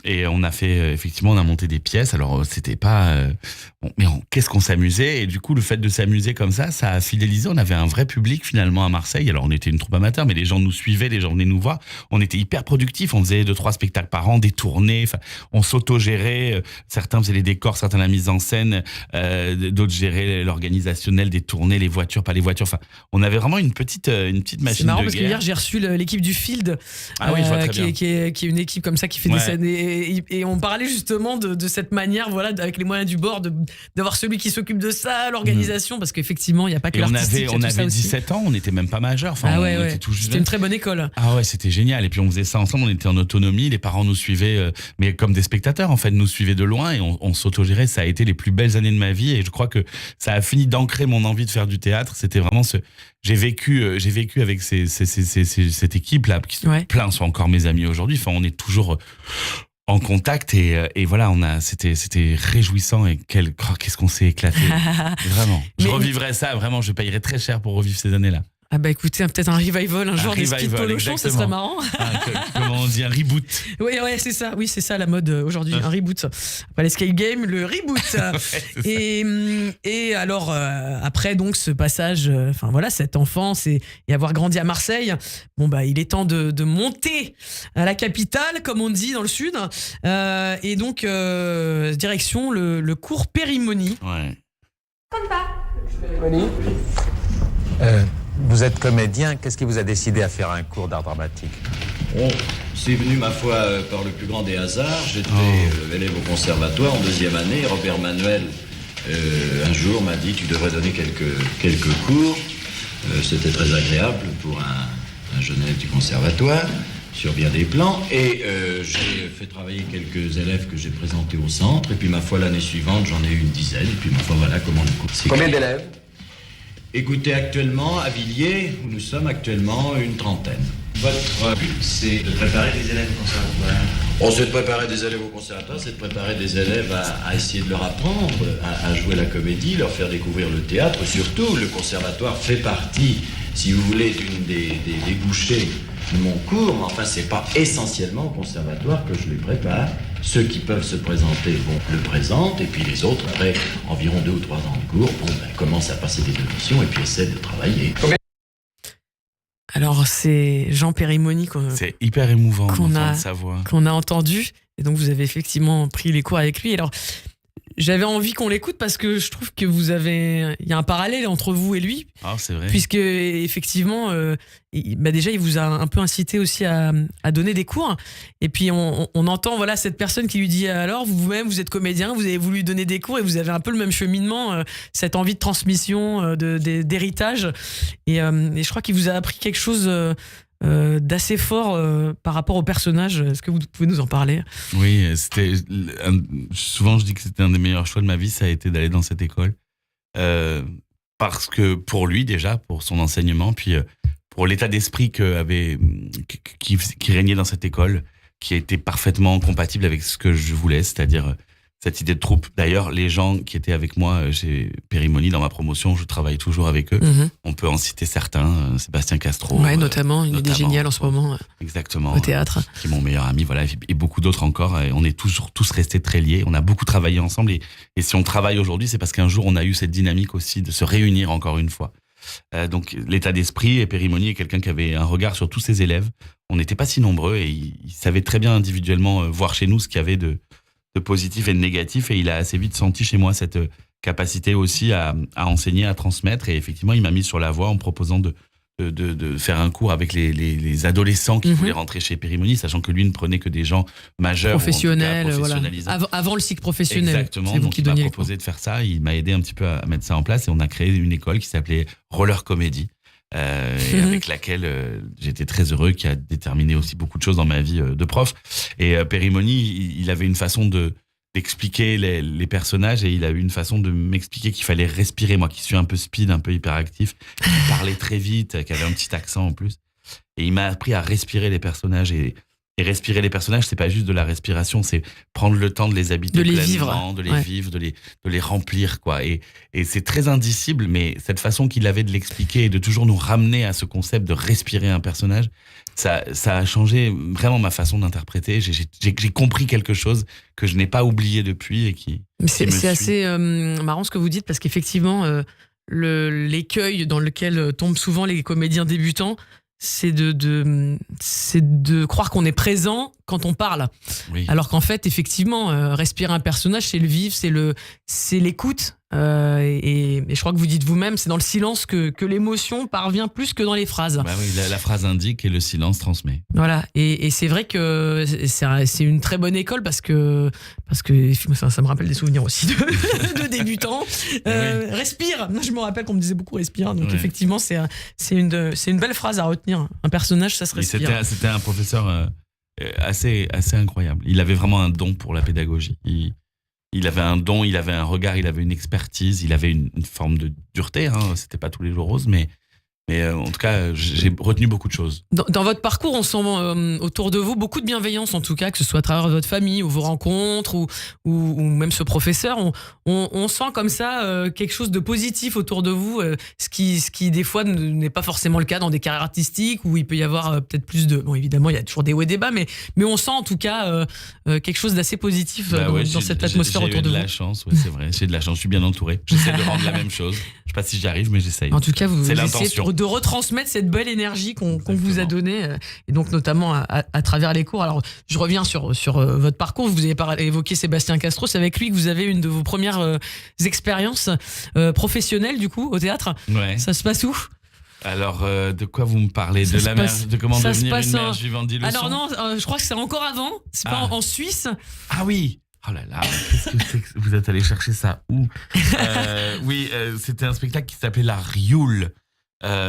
Speaker 3: Et on a fait, effectivement, on a monté des pièces. Alors, c'était pas... qu'est-ce qu'on s'amusait. Et du coup, le fait de s'amuser comme ça a fidélisé. On avait un vrai public, finalement, à Marseille. Alors, on était une troupe amateur, mais les gens nous suivaient, les gens venaient nous voir. On était hyper productifs. On faisait 2-3 spectacles par an, des tournées. Enfin, on s'auto-gérait. Certains faisaient les décors, certains la mise en scène. D'autres géraient l'organisationnel des tournées, les voitures, pas les voitures. Enfin, on avait vraiment une petite machine de guerre.
Speaker 2: C'est marrant parce que hier, j'ai reçu l'équipe du Field.
Speaker 3: Ah oui, je vois très bien.
Speaker 2: Qui est une équipe comme ça qui fait des et on parlait justement de cette manière, voilà, avec les moyens du bord, d'avoir celui qui s'occupe de ça, l'organisation, parce qu'effectivement, il n'y a pas que l'artistique.
Speaker 3: On avait 17 ans, on n'était même pas majeurs. Enfin, on était tout juste.
Speaker 2: C'était une très bonne école.
Speaker 3: Ah ouais, c'était génial. Et puis on faisait ça ensemble, on était en autonomie, les parents nous suivaient, mais comme des spectateurs, en fait, nous suivaient de loin et on s'autogérait. Ça a été les plus belles années de ma vie et je crois que ça a fini d'ancrer mon envie de faire du théâtre. C'était vraiment j'ai vécu avec cette équipe-là, plein sont encore mes amis aujourd'hui. Enfin, on est toujours en contact et voilà, c'était réjouissant et qu'est-ce qu'on s'est éclaté. Vraiment. Je revivrais ça, vraiment, je payerais très cher pour revivre ces années-là.
Speaker 2: Ah bah écoutez, peut-être un revival un jour des skis de Polochon, ça serait marrant.
Speaker 3: Comment on dit, un reboot.
Speaker 2: Ouais, c'est ça. Oui, c'est ça la mode aujourd'hui, un reboot. Après l'escape game, le reboot. Et alors après donc ce passage, enfin voilà, cette enfance et avoir grandi à Marseille, bon bah il est temps de monter à la capitale, comme on dit dans le sud. Et donc direction le cours Périmonie.
Speaker 3: Ouais.
Speaker 2: Comme ça.
Speaker 21: Périmonie. Vous êtes comédien, qu'est-ce qui vous a décidé à faire un cours d'art dramatique?
Speaker 22: C'est venu, ma foi, par le plus grand des hasards. J'étais élève au conservatoire en 2e année. Robert Manuel, un jour, m'a dit « Tu devrais donner quelques cours ». C'était très agréable pour un jeune élève du conservatoire, sur bien des plans. Et j'ai fait travailler quelques élèves que j'ai présentés au centre. Et puis, ma foi, l'année suivante, j'en ai eu une dizaine. Et puis, ma foi, voilà comment le cours s'est
Speaker 21: Combien d'élèves?
Speaker 22: Écoutez, actuellement, à Villiers, où nous sommes actuellement une 30aine. Votre but, c'est de préparer des élèves au conservatoire? C'est de préparer des élèves au conservatoire, c'est de préparer des élèves à essayer de leur apprendre à jouer la comédie, leur faire découvrir le théâtre. Surtout, le conservatoire fait partie, si vous voulez, d'une des débouchés de mon cours, mais enfin, c'est pas essentiellement au conservatoire que je les prépare. Ceux qui peuvent se présenter, le présentent, et puis les autres, après environ 2 ou 3 ans de cours, commencent à passer des auditions et puis essaient de travailler.
Speaker 2: Alors, c'est Jean Périmonie
Speaker 3: c'est hyper émouvant d'entendre sa voix.
Speaker 2: Qu'on a entendu, et donc vous avez effectivement pris les cours avec lui. Alors, j'avais envie qu'on l'écoute parce que je trouve que il y a un parallèle entre vous et lui.
Speaker 3: Ah, c'est vrai.
Speaker 2: Puisque effectivement, déjà il vous a un peu incité aussi à donner des cours. Et puis on entend voilà cette personne qui lui dit alors vous-même vous êtes comédien, vous avez voulu donner des cours et vous avez un peu le même cheminement, cette envie de transmission, d'héritage. Et je crois qu'il vous a appris quelque chose d'assez fort par rapport au personnage. Est-ce que vous pouvez nous en parler?
Speaker 3: Oui, souvent je dis que c'était un des meilleurs choix de ma vie, ça a été d'aller dans cette école. Parce que pour lui déjà, pour son enseignement, puis pour l'état d'esprit qui régnait dans cette école, qui était parfaitement compatible avec ce que je voulais, c'est-à-dire cette idée de troupe. D'ailleurs, les gens qui étaient avec moi chez Périmonie, dans ma promotion, je travaille toujours avec eux.
Speaker 2: Mm-hmm.
Speaker 3: On peut en citer certains, Sébastien Castro.
Speaker 2: Ouais, notamment, une idée géniale en ce moment.
Speaker 3: Exactement.
Speaker 2: Au théâtre.
Speaker 3: Qui est mon meilleur ami, voilà, et beaucoup d'autres encore. Et on est toujours tous restés très liés. On a beaucoup travaillé ensemble. Et si on travaille aujourd'hui, c'est parce qu'un jour, on a eu cette dynamique aussi de se réunir encore une fois. Donc, l'état d'esprit, et Périmonie est quelqu'un qui avait un regard sur tous ses élèves. On n'était pas si nombreux et il savait très bien individuellement voir chez nous ce qu'il y avait de positif et de négatif, et il a assez vite senti chez moi cette capacité aussi à enseigner, à transmettre, et effectivement il m'a mis sur la voie en me proposant de faire un cours avec les adolescents qui voulaient rentrer chez Périmonie, sachant que lui ne prenait que des gens majeurs,
Speaker 2: professionnels, voilà. Avant le cycle professionnel.
Speaker 3: Exactement, donc il m'a proposé de faire ça, il m'a aidé un petit peu à mettre ça en place, et on a créé une école qui s'appelait Roller Comedy. Et avec laquelle j'étais très heureux, qui a déterminé aussi beaucoup de choses dans ma vie de prof. Et Périmonie, il avait une façon d'expliquer les personnages, et il a eu une façon de m'expliquer qu'il fallait respirer, moi qui suis un peu speed, un peu hyperactif, qui parlait très vite, qui avait un petit accent en plus. Et il m'a appris à respirer les personnages, et respirer les personnages, c'est pas juste de la respiration, c'est prendre le temps de les habiter pleinement, de les vivre, de les remplir, quoi. Et c'est très indicible, mais cette façon qu'il avait de l'expliquer et de toujours nous ramener à ce concept de respirer un personnage, ça a changé vraiment ma façon d'interpréter. J'ai compris quelque chose que je n'ai pas oublié depuis et qui
Speaker 2: c'est assez marrant ce que vous dites, parce qu'effectivement, l'écueil dans lequel tombent souvent les comédiens débutants, c'est de croire qu'on est présent quand on parle. Oui. Alors qu'en fait, effectivement, respirer un personnage, c'est le vivre, c'est l'écoute. et je crois que vous dites vous-même, c'est dans le silence que l'émotion parvient plus que dans les phrases.
Speaker 3: Bah oui, la phrase indique et le silence transmet.
Speaker 2: Voilà, et c'est vrai que c'est une très bonne école parce que ça me rappelle des souvenirs aussi de débutants. Respire, je me rappelle qu'on me disait beaucoup respire, donc effectivement c'est une belle phrase à retenir. Un personnage, ça se respire.
Speaker 3: C'était un professeur assez incroyable. Il avait vraiment un don pour la pédagogie. Il avait un don, il avait un regard, il avait une expertise, il avait une forme de dureté. C'était pas tous les jours rose, mais en tout cas, j'ai retenu beaucoup de choses.
Speaker 2: Dans votre parcours, on sent autour de vous beaucoup de bienveillance, en tout cas, que ce soit à travers votre famille ou vos rencontres ou même ce professeur. On sent comme ça quelque chose de positif autour de vous, ce qui des fois n'est pas forcément le cas dans des carrières artistiques où il peut y avoir peut-être plus de... Bon, évidemment, il y a toujours des hauts et des bas, mais on sent en tout cas quelque chose d'assez positif dans cette atmosphère autour de vous.
Speaker 3: J'ai de la chance, c'est vrai. J'ai de la chance, je suis bien entouré. J'essaie de rendre la même chose. Je sais pas si j'y arrive, mais j'essaye.
Speaker 2: En tout cas, vous
Speaker 3: c'est
Speaker 2: essayez
Speaker 3: l'intention.
Speaker 2: De retransmettre cette belle énergie qu'on vous a donnée, et donc notamment à travers les cours. Alors, je reviens sur votre parcours. Vous avez évoqué Sébastien Castro. C'est avec lui que vous avez une de vos premières expériences professionnelles, du coup, au théâtre.
Speaker 3: Ouais.
Speaker 2: Ça se passe où ?
Speaker 3: Alors, de quoi vous me parlez ? De comment devenir une mère juive en 10 leçons ?
Speaker 2: Alors non, je crois que c'est encore avant. C'est pas en Suisse.
Speaker 3: Ah oui. Oh là là, qu'est-ce que c'est que vous êtes allé chercher ça où ? Oui, c'était un spectacle qui s'appelait La Rioule.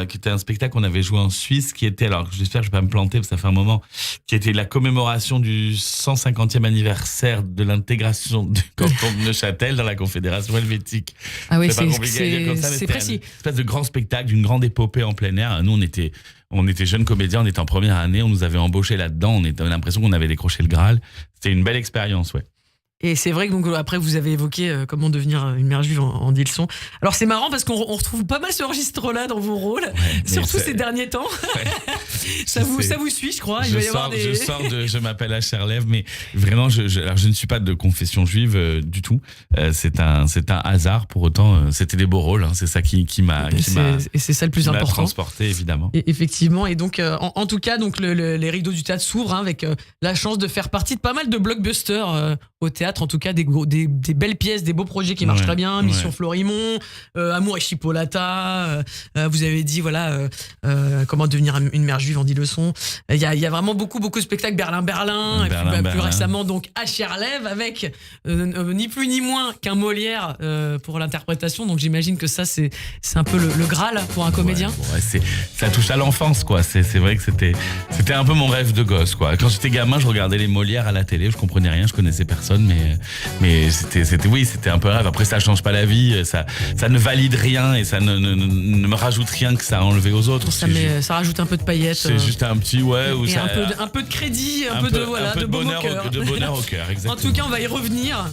Speaker 3: Qui était un spectacle qu'on avait joué en Suisse, qui était, alors j'espère que je vais pas me planter parce que ça fait un moment, qui était la commémoration du 150e anniversaire de l'intégration du canton de Neuchâtel dans la Confédération helvétique.
Speaker 2: Ah oui,
Speaker 3: c'est pas compliqué à dire comme ça, mais c'était
Speaker 2: précis.
Speaker 3: Une espèce de grand spectacle, d'une grande épopée en plein air. Nous, on était jeunes comédiens, on était en première année, on nous avait embauchés là-dedans, on avait l'impression qu'on avait décroché le Graal. C'était une belle expérience, ouais.
Speaker 2: Et c'est vrai que donc après vous avez évoqué comment devenir une mère juive en 10 leçons. Alors c'est marrant parce qu'on retrouve pas mal ce registre-là dans vos rôles, surtout ces derniers temps. ça vous suit, je crois.
Speaker 3: Je m'appelle Acherlev, mais vraiment, alors je ne suis pas de confession juive du tout. C'est un hasard. Pour autant, c'était des beaux rôles. C'est ça qui m'a
Speaker 2: et c'est ça le plus important.
Speaker 3: Transporté, évidemment.
Speaker 2: Et effectivement. Et donc, en tout cas, donc les rideaux du théâtre s'ouvrent avec la chance de faire partie de pas mal de blockbusters au théâtre. En tout cas, des belles pièces, des beaux projets qui marchent très bien. Mission Florimond, Amour et Chipolata. Vous avez dit comment devenir une mère juive en 10 leçons. Il y a vraiment beaucoup de spectacles. Berlin. Et puis plus récemment donc Acherlev avec ni plus ni moins qu'un Molière pour l'interprétation. Donc j'imagine que ça c'est un peu le Graal pour un comédien.
Speaker 3: Ça touche à l'enfance, quoi. C'est vrai que c'était un peu mon rêve de gosse, quoi. Quand j'étais gamin, je regardais les Molières à la télé. Je comprenais rien, je connaissais personne, mais c'était un peu rêve. Après, ça change pas la vie, ça ne valide rien et ça ne me rajoute rien que ça a enlevé aux autres.
Speaker 2: Ça rajoute un peu de paillettes.
Speaker 3: C'est juste un petit
Speaker 2: un peu de crédit, un peu de
Speaker 3: bonheur au cœur. Exactement.
Speaker 2: En tout cas, on va y revenir.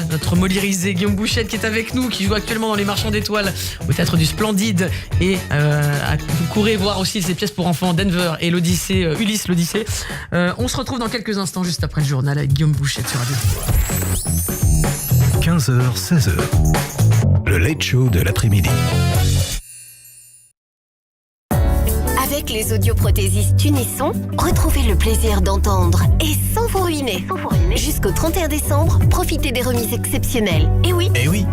Speaker 2: Notre moliérisé Guillaume Bouchette qui est avec nous, qui joue actuellement dans Les Marchands d'Étoiles au Théâtre du Splendide, et vous courez voir aussi ses pièces pour enfants Denver et l'Odyssée, Ulysse l'Odyssée. On se retrouve dans quelques instants juste après le journal avec Guillaume Bouchette sur Radio.
Speaker 1: 15h, 16h, le Late Show de l'après-midi.
Speaker 5: Avec les audioprothésistes Unisson, retrouvez le plaisir d'entendre et sans vous ruiner. Jusqu'au 31 décembre, profitez des remises exceptionnelles. Et oui,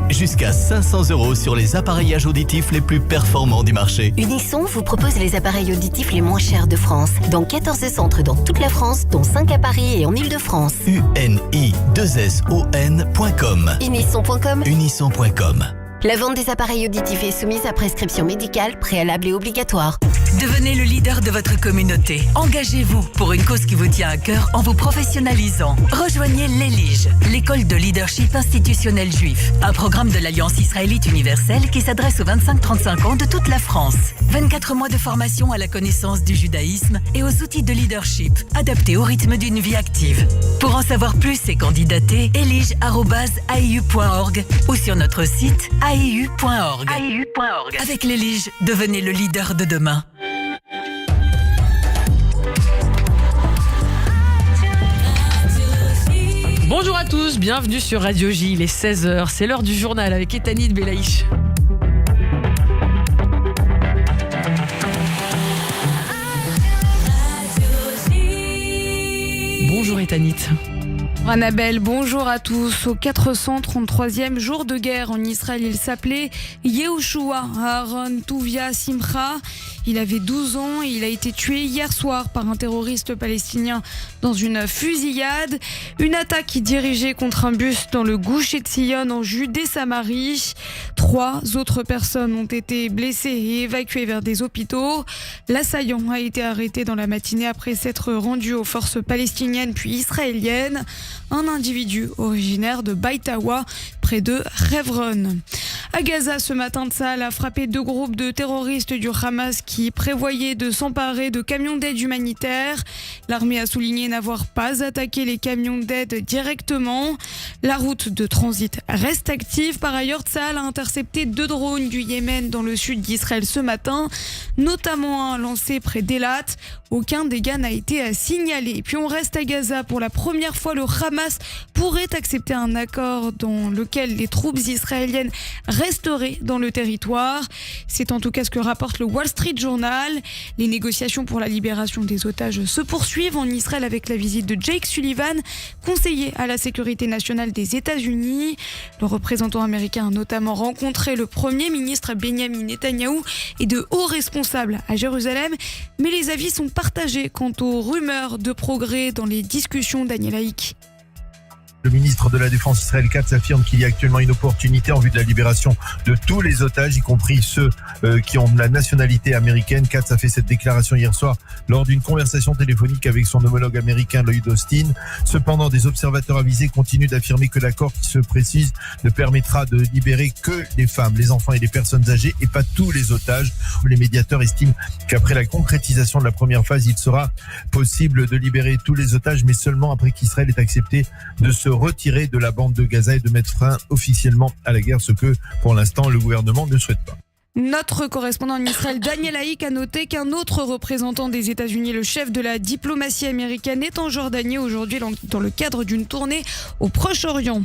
Speaker 6: jusqu'à 500 € sur les appareillages auditifs les plus performants du marché.
Speaker 5: Unisson vous propose les appareils auditifs les moins chers de France. Dans 14 centres dans toute la France, dont 5 à Paris et en Ile-de-France.
Speaker 6: UNI2SON.com.
Speaker 5: Unisson.com.
Speaker 6: Unisson.com.
Speaker 5: La vente des appareils auditifs est soumise à prescription médicale, préalable et obligatoire.
Speaker 16: Devenez le leader de votre communauté. Engagez-vous pour une cause qui vous tient à cœur en vous professionnalisant. Rejoignez l'ELIGE, l'école de leadership institutionnel juif. Un programme de l'Alliance israélite universelle qui s'adresse aux 25-35 ans de toute la France. 24 mois de formation à la connaissance du judaïsme et aux outils de leadership, adaptés au rythme d'une vie active. Pour en savoir plus et candidater, elige@aiu.org ou sur notre site aiu.org. Avec l'ELIGE, devenez le leader de demain.
Speaker 2: Bonjour à tous, bienvenue sur Radio J, il est 16h, c'est l'heure du journal avec Etanit Belaïch. Bonjour Etanit.
Speaker 14: Annabelle, bonjour à tous. Au 433e jour de guerre en Israël, il s'appelait Yehoshua Aaron Tuvia Simcha. Il avait 12 ans et il a été tué hier soir par un terroriste palestinien dans une fusillade. Une attaque dirigée contre un bus dans le Gush Etzion en Judée-Samarie. 3 autres personnes ont été blessées et évacuées vers des hôpitaux. L'assaillant a été arrêté dans la matinée après s'être rendu aux forces palestiniennes puis israéliennes. Un individu originaire de Baïtawa, près de Hebron. À Gaza, ce matin, Tsahal a frappé 2 groupes de terroristes du Hamas qui prévoyaient de s'emparer de camions d'aide humanitaire. L'armée a souligné n'avoir pas attaqué les camions d'aide directement. La route de transit reste active. Par ailleurs, Tsahal a intercepté 2 drones du Yémen dans le sud d'Israël ce matin, notamment un lancé près d'Elat. Aucun dégât n'a été signalé. Et puis on reste à Gaza. Pour la première fois, le Hamas pourrait accepter un accord dans lequel les troupes israéliennes resteraient dans le territoire. C'est en tout cas ce que rapporte le Wall Street Journal. Les négociations pour la libération des otages se poursuivent en Israël avec la visite de Jake Sullivan, conseiller à la sécurité nationale des États-Unis. Le représentant américain a notamment rencontré le Premier ministre Benjamin Netanyahou et de hauts responsables à Jérusalem. Mais les avis sont partagés quant aux rumeurs de progrès dans les discussions. Daniel Haïk.
Speaker 9: Le ministre de la Défense Israël Katz affirme qu'il y a actuellement une opportunité en vue de la libération de tous les otages, y compris ceux qui ont la nationalité américaine. Katz a fait cette déclaration hier soir lors d'une conversation téléphonique avec son homologue américain Lloyd Austin. Cependant, des observateurs avisés continuent d'affirmer que l'accord qui se précise ne permettra de libérer que les femmes, les enfants et les personnes âgées et pas tous les otages. Les médiateurs estiment qu'après la concrétisation de la première phase, il sera possible de libérer tous les otages, mais seulement après qu'Israël ait accepté de se retirer de la bande de Gaza et de mettre fin officiellement à la guerre, ce que pour l'instant le gouvernement ne souhaite pas.
Speaker 14: Notre correspondant en Israël, Daniel Haïk, a noté qu'un autre représentant des États-Unis, le chef de la diplomatie américaine, est en Jordanie aujourd'hui dans le cadre d'une tournée au Proche-Orient.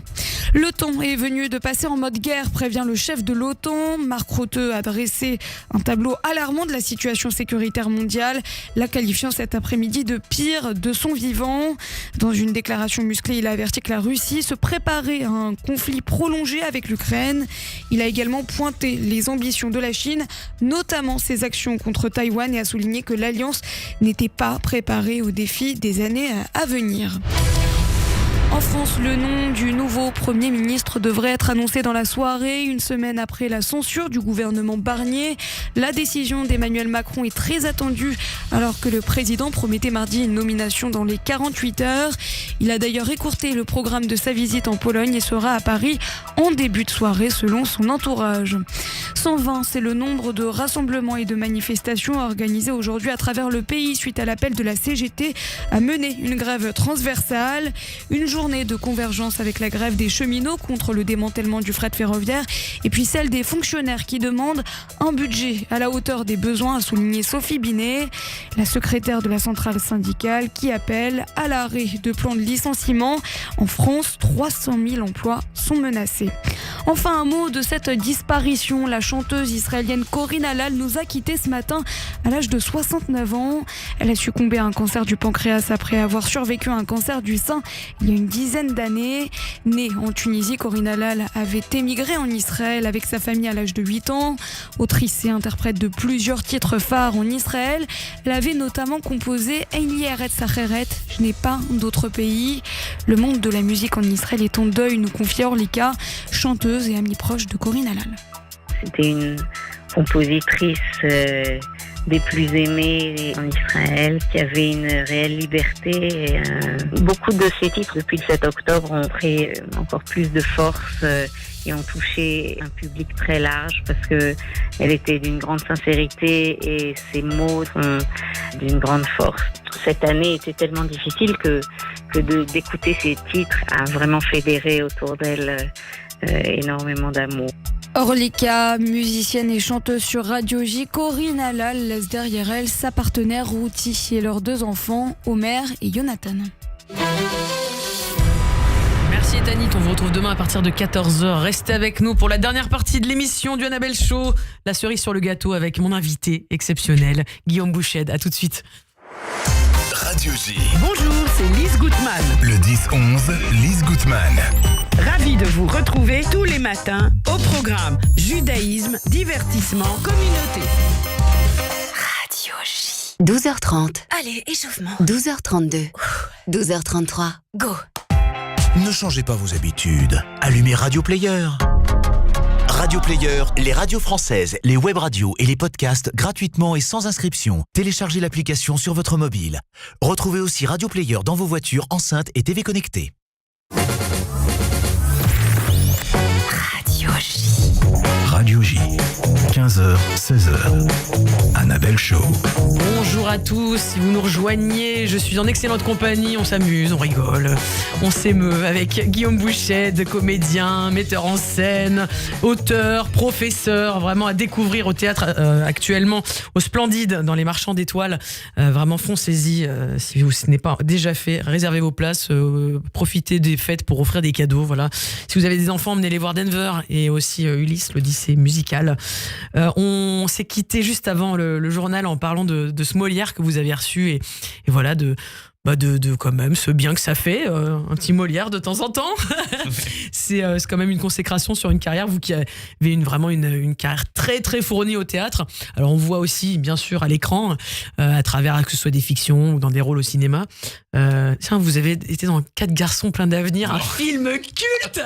Speaker 14: Le temps est venu de passer en mode guerre, prévient le chef de l'OTAN. Mark Rutte a dressé un tableau alarmant de la situation sécuritaire mondiale, la qualifiant cet après-midi de pire de son vivant. Dans une déclaration musclée, il a averti que la Russie se préparait à un conflit prolongé avec l'Ukraine. Il a également pointé les ambitions de la Chine, notamment ses actions contre Taïwan, et a souligné que l'Alliance n'était pas préparée aux défis des années à venir. En France, le nom du nouveau Premier ministre devrait être annoncé dans la soirée, une semaine après la censure du gouvernement Barnier. La décision d'Emmanuel Macron est très attendue alors que le président promettait mardi une nomination dans les 48 heures. Il a d'ailleurs écourté le programme de sa visite en Pologne et sera à Paris en début de soirée selon son entourage. 120, c'est le nombre de rassemblements et de manifestations organisés aujourd'hui à travers le pays suite à l'appel de la CGT à mener une grève transversale. Une journée de convergence avec la grève des cheminots contre le démantèlement du fret ferroviaire et puis celle des fonctionnaires qui demandent un budget à la hauteur des besoins, a souligné Sophie Binet, la secrétaire de la centrale syndicale, qui appelle à l'arrêt de plans de licenciement. En France, 300 000 emplois sont menacés. Enfin, un mot de cette disparition. La chanteuse israélienne Corinne Halal nous a quittés ce matin à l'âge de 69 ans. Elle a succombé à un cancer du pancréas après avoir survécu à un cancer du sein il y a une dizaine d'années. Née en Tunisie, Corinne Halal avait émigré en Israël avec sa famille à l'âge de 8 ans. Autrice et interprète de plusieurs titres phares en Israël, elle avait notamment composé Ein li eretz acheret, je n'ai pas d'autre pays. Le monde de la musique en Israël est en deuil, nous confie Orlika, chanteuse et amie proche de Corinne Halal.
Speaker 10: C'était une compositrice des plus aimées en Israël, qui avait une réelle liberté. Beaucoup de ses titres depuis le 7 octobre ont pris encore plus de force et ont touché un public très large parce que elle était d'une grande sincérité et ses mots sont d'une grande force. Cette année était tellement difficile que d'écouter ces titres a vraiment fédéré autour d'elle énormément d'amour.
Speaker 14: Orlika, musicienne et chanteuse sur Radio J, Corinne Halal laisse derrière elle sa partenaire Ruti et leurs 2 enfants, Omer et Jonathan.
Speaker 2: Merci Tanit, on vous retrouve demain à partir de 14h. Restez avec nous pour la dernière partie de l'émission du Annabelle Show. La cerise sur le gâteau avec mon invité exceptionnel, Guillaume Bouched. À tout de suite.
Speaker 1: Radio J.
Speaker 2: Bonjour, c'est Lise Gutmann.
Speaker 1: Le 10-11, Lise Gutmann.
Speaker 7: Ravi de vous retrouver tous les matins au programme Judaïsme, divertissement, communauté.
Speaker 5: Radio J. 12h30.
Speaker 15: Allez, échauffement.
Speaker 5: 12h32. 12h33. Go.
Speaker 17: Ne changez pas vos habitudes. Allumez Radio Player. Radio Player, les radios françaises, les web radios et les podcasts gratuitement et sans inscription. Téléchargez l'application sur votre mobile. Retrouvez aussi Radio Player dans vos voitures, enceintes et TV connectées.
Speaker 5: Radio J.
Speaker 1: Radio J, 15h, 16h. Annabelle Show.
Speaker 2: Bonjour à tous, si vous nous rejoignez, je suis en excellente compagnie, on s'amuse, on rigole, on s'émeut avec Guillaume Bouchet, comédien, metteur en scène, auteur, professeur, vraiment à découvrir au théâtre actuellement, au Splendide, dans les Marchands d'étoiles. Vraiment foncez-y, si ce n'est pas déjà fait, réservez vos places, profitez des fêtes pour offrir des cadeaux, voilà. Si vous avez des enfants, emmenez-les voir Denver et aussi Ulysse, l'Odyssée musicale. On s'est quitté juste avant le journal en parlant de ce Molière que vous avez reçu et voilà de quand même ce bien que ça fait, un petit Molière de temps en temps. C'est quand même une consécration sur une carrière, vous qui avez vraiment une carrière très très fournie au théâtre. Alors on voit aussi bien sûr à l'écran, à travers que ce soit des fictions ou dans des rôles au cinéma. Tiens, vous avez été dans 4 garçons pleins d'avenir, un film culte.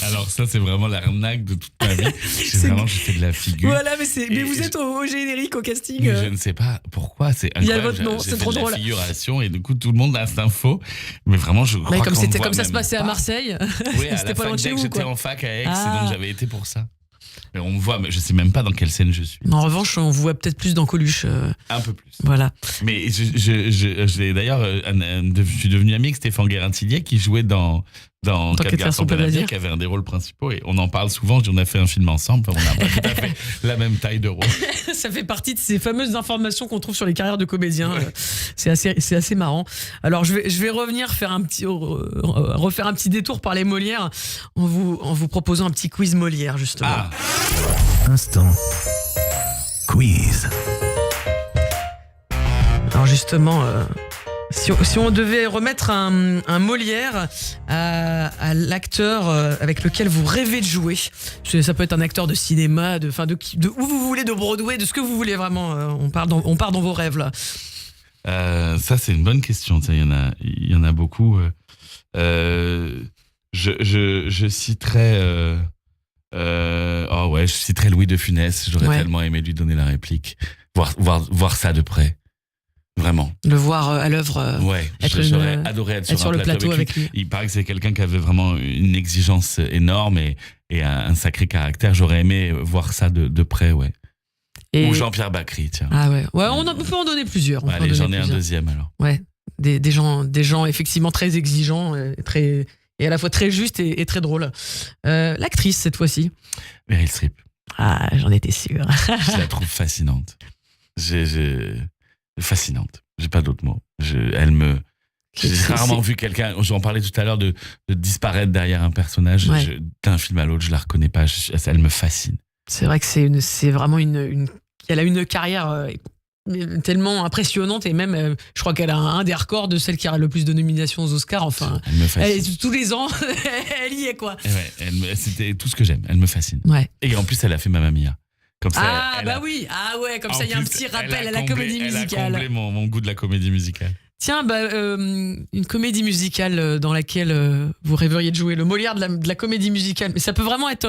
Speaker 3: Alors ça c'est vraiment l'arnaque de toute ma vie. J'ai fait de la figure.
Speaker 2: Voilà, mais vous êtes au générique, au casting.
Speaker 3: Mais je ne sais pas pourquoi, c'est incroyable.
Speaker 2: Il y a votre nom, c'est trop drôle.
Speaker 3: La figuration et du coup tout le monde a cette info. Mais vraiment je crois
Speaker 2: comme
Speaker 3: qu'on
Speaker 2: comme ça
Speaker 3: même
Speaker 2: se passait
Speaker 3: pas.
Speaker 2: à Marseille.
Speaker 3: Oui, à
Speaker 2: C'était
Speaker 3: la
Speaker 2: pas loin de
Speaker 3: fac
Speaker 2: chez vous,
Speaker 3: j'étais
Speaker 2: quoi.
Speaker 3: en fac à Aix, et donc j'avais été pour ça. Mais on me voit, mais je sais même pas dans quelle scène je suis.
Speaker 2: En revanche, on vous voit peut-être plus dans Coluche.
Speaker 3: Un peu plus.
Speaker 2: Voilà.
Speaker 3: Mais d'ailleurs, je suis devenu ami avec Stéphane Guérin-Tillier qui jouait dans 4 garçons pleins d'avenir, qui avait un des rôles principaux. Et on en parle souvent, on a fait un film ensemble, on n'a pas tout à fait la même taille de rôle.
Speaker 2: Ça fait partie de ces fameuses informations qu'on trouve sur les carrières de comédiens. Ouais. C'est assez marrant. Alors je vais revenir refaire un petit détour par les Molières en vous proposant un petit quiz Molière justement.
Speaker 1: Ah. Instant quiz.
Speaker 2: Alors justement, si on devait remettre un Molière à l'acteur avec lequel vous rêvez de jouer, ça peut être un acteur de cinéma, de où vous voulez, de Broadway, de ce que vous voulez vraiment. On part dans vos rêves là.
Speaker 3: Ça c'est une bonne question. Il y en a beaucoup. Je citerai. Je citerai Louis de Funès. J'aurais tellement aimé lui donner la réplique, voir ça de près. Vraiment.
Speaker 2: Le voir à l'œuvre.
Speaker 3: Ouais, j'aurais adoré être sur un plateau avec lui. Il paraît que c'est quelqu'un qui avait vraiment une exigence énorme et un sacré caractère. J'aurais aimé voir ça de près, ouais. Ou Jean-Pierre Bacri, tiens.
Speaker 2: Ah ouais, on peut en donner plusieurs.
Speaker 3: Allez, j'en ai un deuxième alors.
Speaker 2: Ouais, des gens effectivement très exigeants, et à la fois très justes et très drôles. L'actrice cette fois-ci.
Speaker 3: Meryl Streep.
Speaker 2: Ah, j'en étais sûr.
Speaker 3: Je la trouve fascinante. Fascinante. J'ai pas d'autres mots. J'ai rarement vu quelqu'un, j'en parlais tout à l'heure, de disparaître derrière un personnage. Ouais. D'un film à l'autre, je la reconnais pas. Elle me fascine.
Speaker 2: C'est vrai que c'est vraiment elle a une carrière tellement impressionnante et même, je crois qu'elle a un des records de celle qui a le plus de nominations aux Oscars. Enfin,
Speaker 3: elle me fascine.
Speaker 2: Tous les ans, elle y est quoi.
Speaker 3: Ouais, c'était tout ce que j'aime. Elle me fascine.
Speaker 2: Ouais.
Speaker 3: Et en plus, elle a fait Mamma Mia. Comme ça,
Speaker 2: oui. Ah ouais, comme ça, il y a un petit rappel à la comédie musicale.
Speaker 3: Elle a comblé mon goût de la comédie musicale.
Speaker 2: Tiens, une comédie musicale dans laquelle vous rêveriez de jouer, le Molière de la comédie musicale. Mais ça peut vraiment être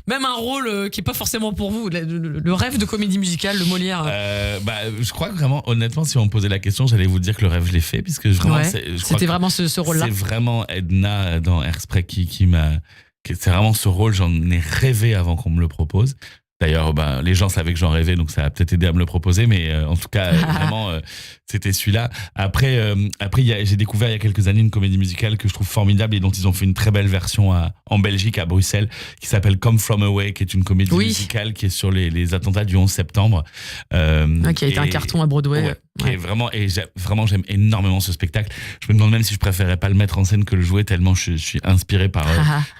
Speaker 2: même un rôle qui n'est pas forcément pour vous, le rêve de comédie musicale, le Molière.
Speaker 3: Je crois que vraiment, honnêtement, si on me posait la question, j'allais vous dire que le rêve, je l'ai fait, puisque vraiment,
Speaker 2: c'était vraiment ce rôle-là.
Speaker 3: C'est vraiment Edna dans Hairspray qui m'a... C'est vraiment ce rôle, j'en ai rêvé avant qu'on me le propose. D'ailleurs, les gens savaient que j'en rêvais, donc ça a peut-être aidé à me le proposer, mais en tout cas, vraiment, c'était celui-là. Après, j'ai découvert il y a quelques années une comédie musicale que je trouve formidable et dont ils ont fait une très belle version en Belgique, à Bruxelles, qui s'appelle Come From Away, qui est une comédie musicale qui est sur les attentats du 11 septembre.
Speaker 2: Qui a été un carton à Broadway.
Speaker 3: Qui est vraiment, et j'aime énormément ce spectacle. Je me demande même si je préférais pas le mettre en scène que le jouer, tellement je suis inspiré par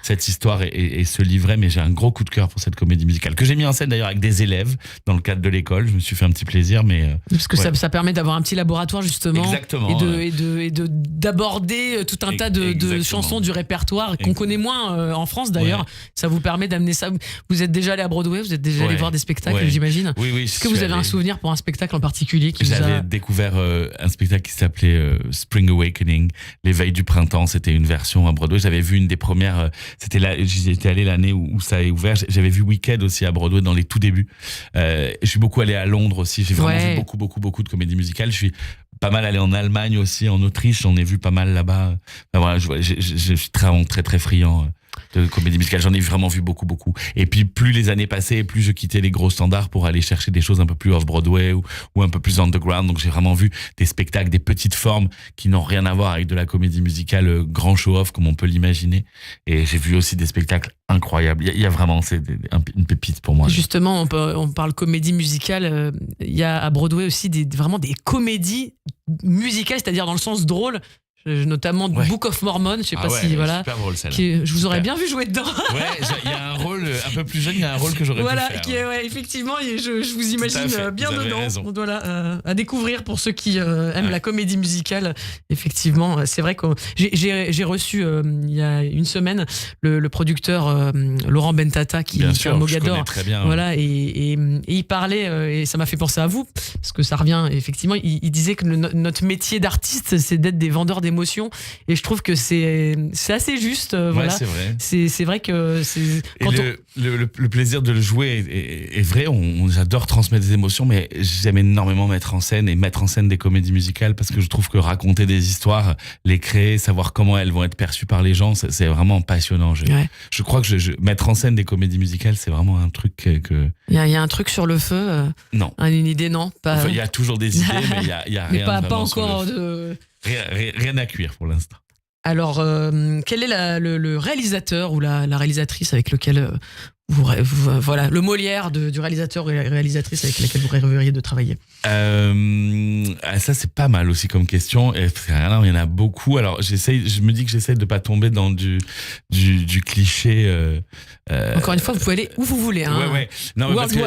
Speaker 3: cette histoire et ce livret. Mais j'ai un gros coup de cœur pour cette comédie musicale que j'ai mis en scène d'ailleurs avec des élèves dans le cadre de l'école. Je me suis fait un petit plaisir, mais
Speaker 2: parce que ça permet d'avoir un petit laboratoire justement.
Speaker 3: Exactement.
Speaker 2: Et d'aborder tout un tas de chansons du répertoire qu'on connaît moins en France d'ailleurs. Ouais. Ça vous permet d'amener ça. Vous êtes déjà allé à Broadway, vous êtes déjà allé voir des spectacles, j'imagine.
Speaker 3: Oui.
Speaker 2: Est-ce que vous avez un souvenir pour un spectacle en particulier qui
Speaker 3: J'avais découvert un spectacle qui s'appelait Spring Awakening, l'éveil du printemps. C'était une version à Broadway. J'avais vu une des premières. J'étais allé l'année où ça est ouvert. J'avais vu Wicked aussi à Broadway dans les tout débuts. Je suis beaucoup allé à Londres aussi. J'ai vraiment vu beaucoup de comédies musicales. Je suis pas mal allé en Allemagne aussi, en Autriche. J'en ai vu pas mal là-bas. Enfin, voilà, je suis très friand de comédie musicale. J'en ai vraiment vu beaucoup. Et puis, plus les années passaient, plus je quittais les gros standards pour aller chercher des choses un peu plus off-Broadway ou un peu plus underground. Donc, j'ai vraiment vu des spectacles, des petites formes qui n'ont rien à voir avec de la comédie musicale grand show-off, comme on peut l'imaginer. Et j'ai vu aussi des spectacles incroyables. Il y a vraiment, c'est une pépite pour moi.
Speaker 2: Justement, on parle comédie musicale. Il y a à Broadway aussi vraiment des comédies musicales, c'est-à-dire dans le sens drôle. Notamment Book of Mormon, je sais pas si voilà.
Speaker 3: Super drôle celle-là.
Speaker 2: Je vous aurais bien vu jouer dedans.
Speaker 3: Ouais, il y a un rôle un peu plus jeune, il y a un rôle que j'aurais pu faire.
Speaker 2: Effectivement, je vous imagine bien dedans. Voilà, à découvrir pour ceux qui aiment la comédie musicale. Effectivement, c'est vrai que j'ai reçu il y a une semaine le producteur Laurent Bentata qui est un Mogador.
Speaker 3: Très bien.
Speaker 2: Voilà, et il parlait et ça m'a fait penser à vous parce que ça revient effectivement. Il disait que notre métier d'artiste, c'est d'être des vendeurs d'émotions. Et je trouve que c'est assez juste. Voilà.
Speaker 3: C'est vrai.
Speaker 2: C'est vrai que
Speaker 3: le plaisir de le jouer est vrai. J'adore transmettre des émotions, mais j'aime énormément mettre en scène des comédies musicales parce que je trouve que raconter des histoires, les créer, savoir comment elles vont être perçues par les gens, c'est vraiment passionnant. Je crois que mettre en scène des comédies musicales, c'est vraiment un truc que...
Speaker 2: Il y a un truc sur le feu.
Speaker 3: Non.
Speaker 2: Une idée, non.
Speaker 3: Il y a toujours des idées, mais il y a rien.
Speaker 2: Mais pas encore de...
Speaker 3: Rien à cuire pour l'instant.
Speaker 2: Alors, quel est le réalisateur ou la réalisatrice avec lequel voilà, le Molière du réalisateur ou la réalisatrice avec laquelle vous rêveriez de travailler?
Speaker 3: Ça, c'est pas mal aussi comme question. Et, il y en a beaucoup. Alors, je me dis que j'essaie de pas tomber dans du cliché.
Speaker 2: Encore une fois, vous pouvez aller où vous voulez. Hein.
Speaker 3: Ouais. Non, mais parce que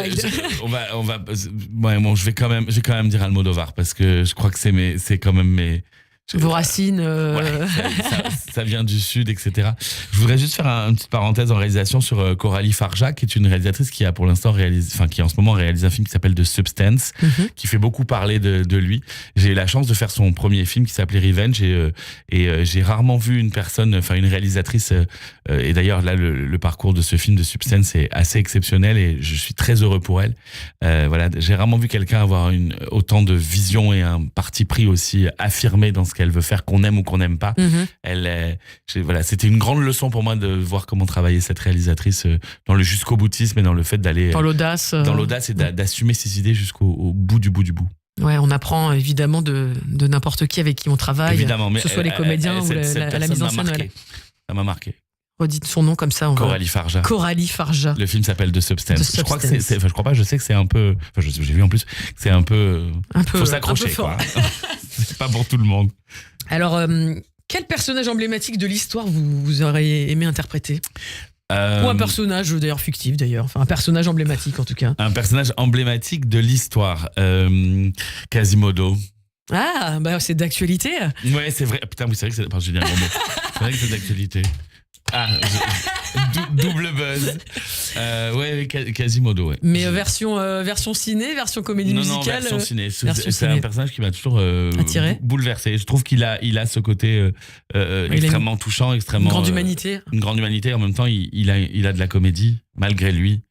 Speaker 3: je vais quand même dire Almodovar parce que je crois que c'est quand même mes
Speaker 2: vos racines.
Speaker 3: Ça vient du Sud, etc. Je voudrais juste faire une petite parenthèse en réalisation sur Coralie Farja, qui est une réalisatrice qui a pour l'instant qui en ce moment réalise un film qui s'appelle The Substance, qui fait beaucoup parler de lui. J'ai eu la chance de faire son premier film qui s'appelait Revenge et j'ai rarement vu une réalisatrice. Et d'ailleurs, là, le parcours de ce film de Substance est assez exceptionnel et je suis très heureux pour elle. Voilà, j'ai rarement vu quelqu'un avoir autant de vision et un parti pris aussi affirmé dans ce qu'elle veut faire, qu'on aime ou qu'on n'aime pas. C'était une grande leçon pour moi de voir comment travailler cette réalisatrice dans le jusqu'au boutisme et dans le fait d'aller
Speaker 2: dans l'audace
Speaker 3: et d'assumer ses idées jusqu'au bout du bout du bout.
Speaker 2: Ouais, on apprend évidemment de n'importe qui avec qui on travaille,
Speaker 3: évidemment,
Speaker 2: que ce soit les comédiens ou la mise en scène.
Speaker 3: Ça m'a marqué.
Speaker 2: Redites son nom comme ça.
Speaker 3: Coralie Farja.
Speaker 2: Coralie Farja.
Speaker 3: Le film s'appelle The Substance. Je crois que je crois pas, je sais que c'est un peu. J'ai vu en plus, c'est un peu. Faut s'accrocher, quoi. C'est pas pour tout le monde.
Speaker 2: Alors, quel personnage emblématique de l'histoire vous auriez aimé interpréter? Ou un personnage d'ailleurs fictif d'ailleurs, enfin un personnage emblématique en tout cas.
Speaker 3: Un personnage emblématique de l'histoire. Quasimodo.
Speaker 2: Ah, bah c'est d'actualité.
Speaker 3: Ouais, c'est vrai. Putain, oui, c'est vrai que c'est. Pardon, j'ai dit un gros mot. C'est vrai que c'est d'actualité. Double buzz. Quasimodo, ouais.
Speaker 2: Mais version ciné, version comédie musicale.
Speaker 3: Non, version ciné. C'est un personnage qui m'a toujours
Speaker 2: attiré,
Speaker 3: bouleversé. Je trouve qu'il a ce côté extrêmement touchant, extrêmement.
Speaker 2: Une grande humanité.
Speaker 3: Une grande humanité. En même temps, il a de la comédie malgré lui.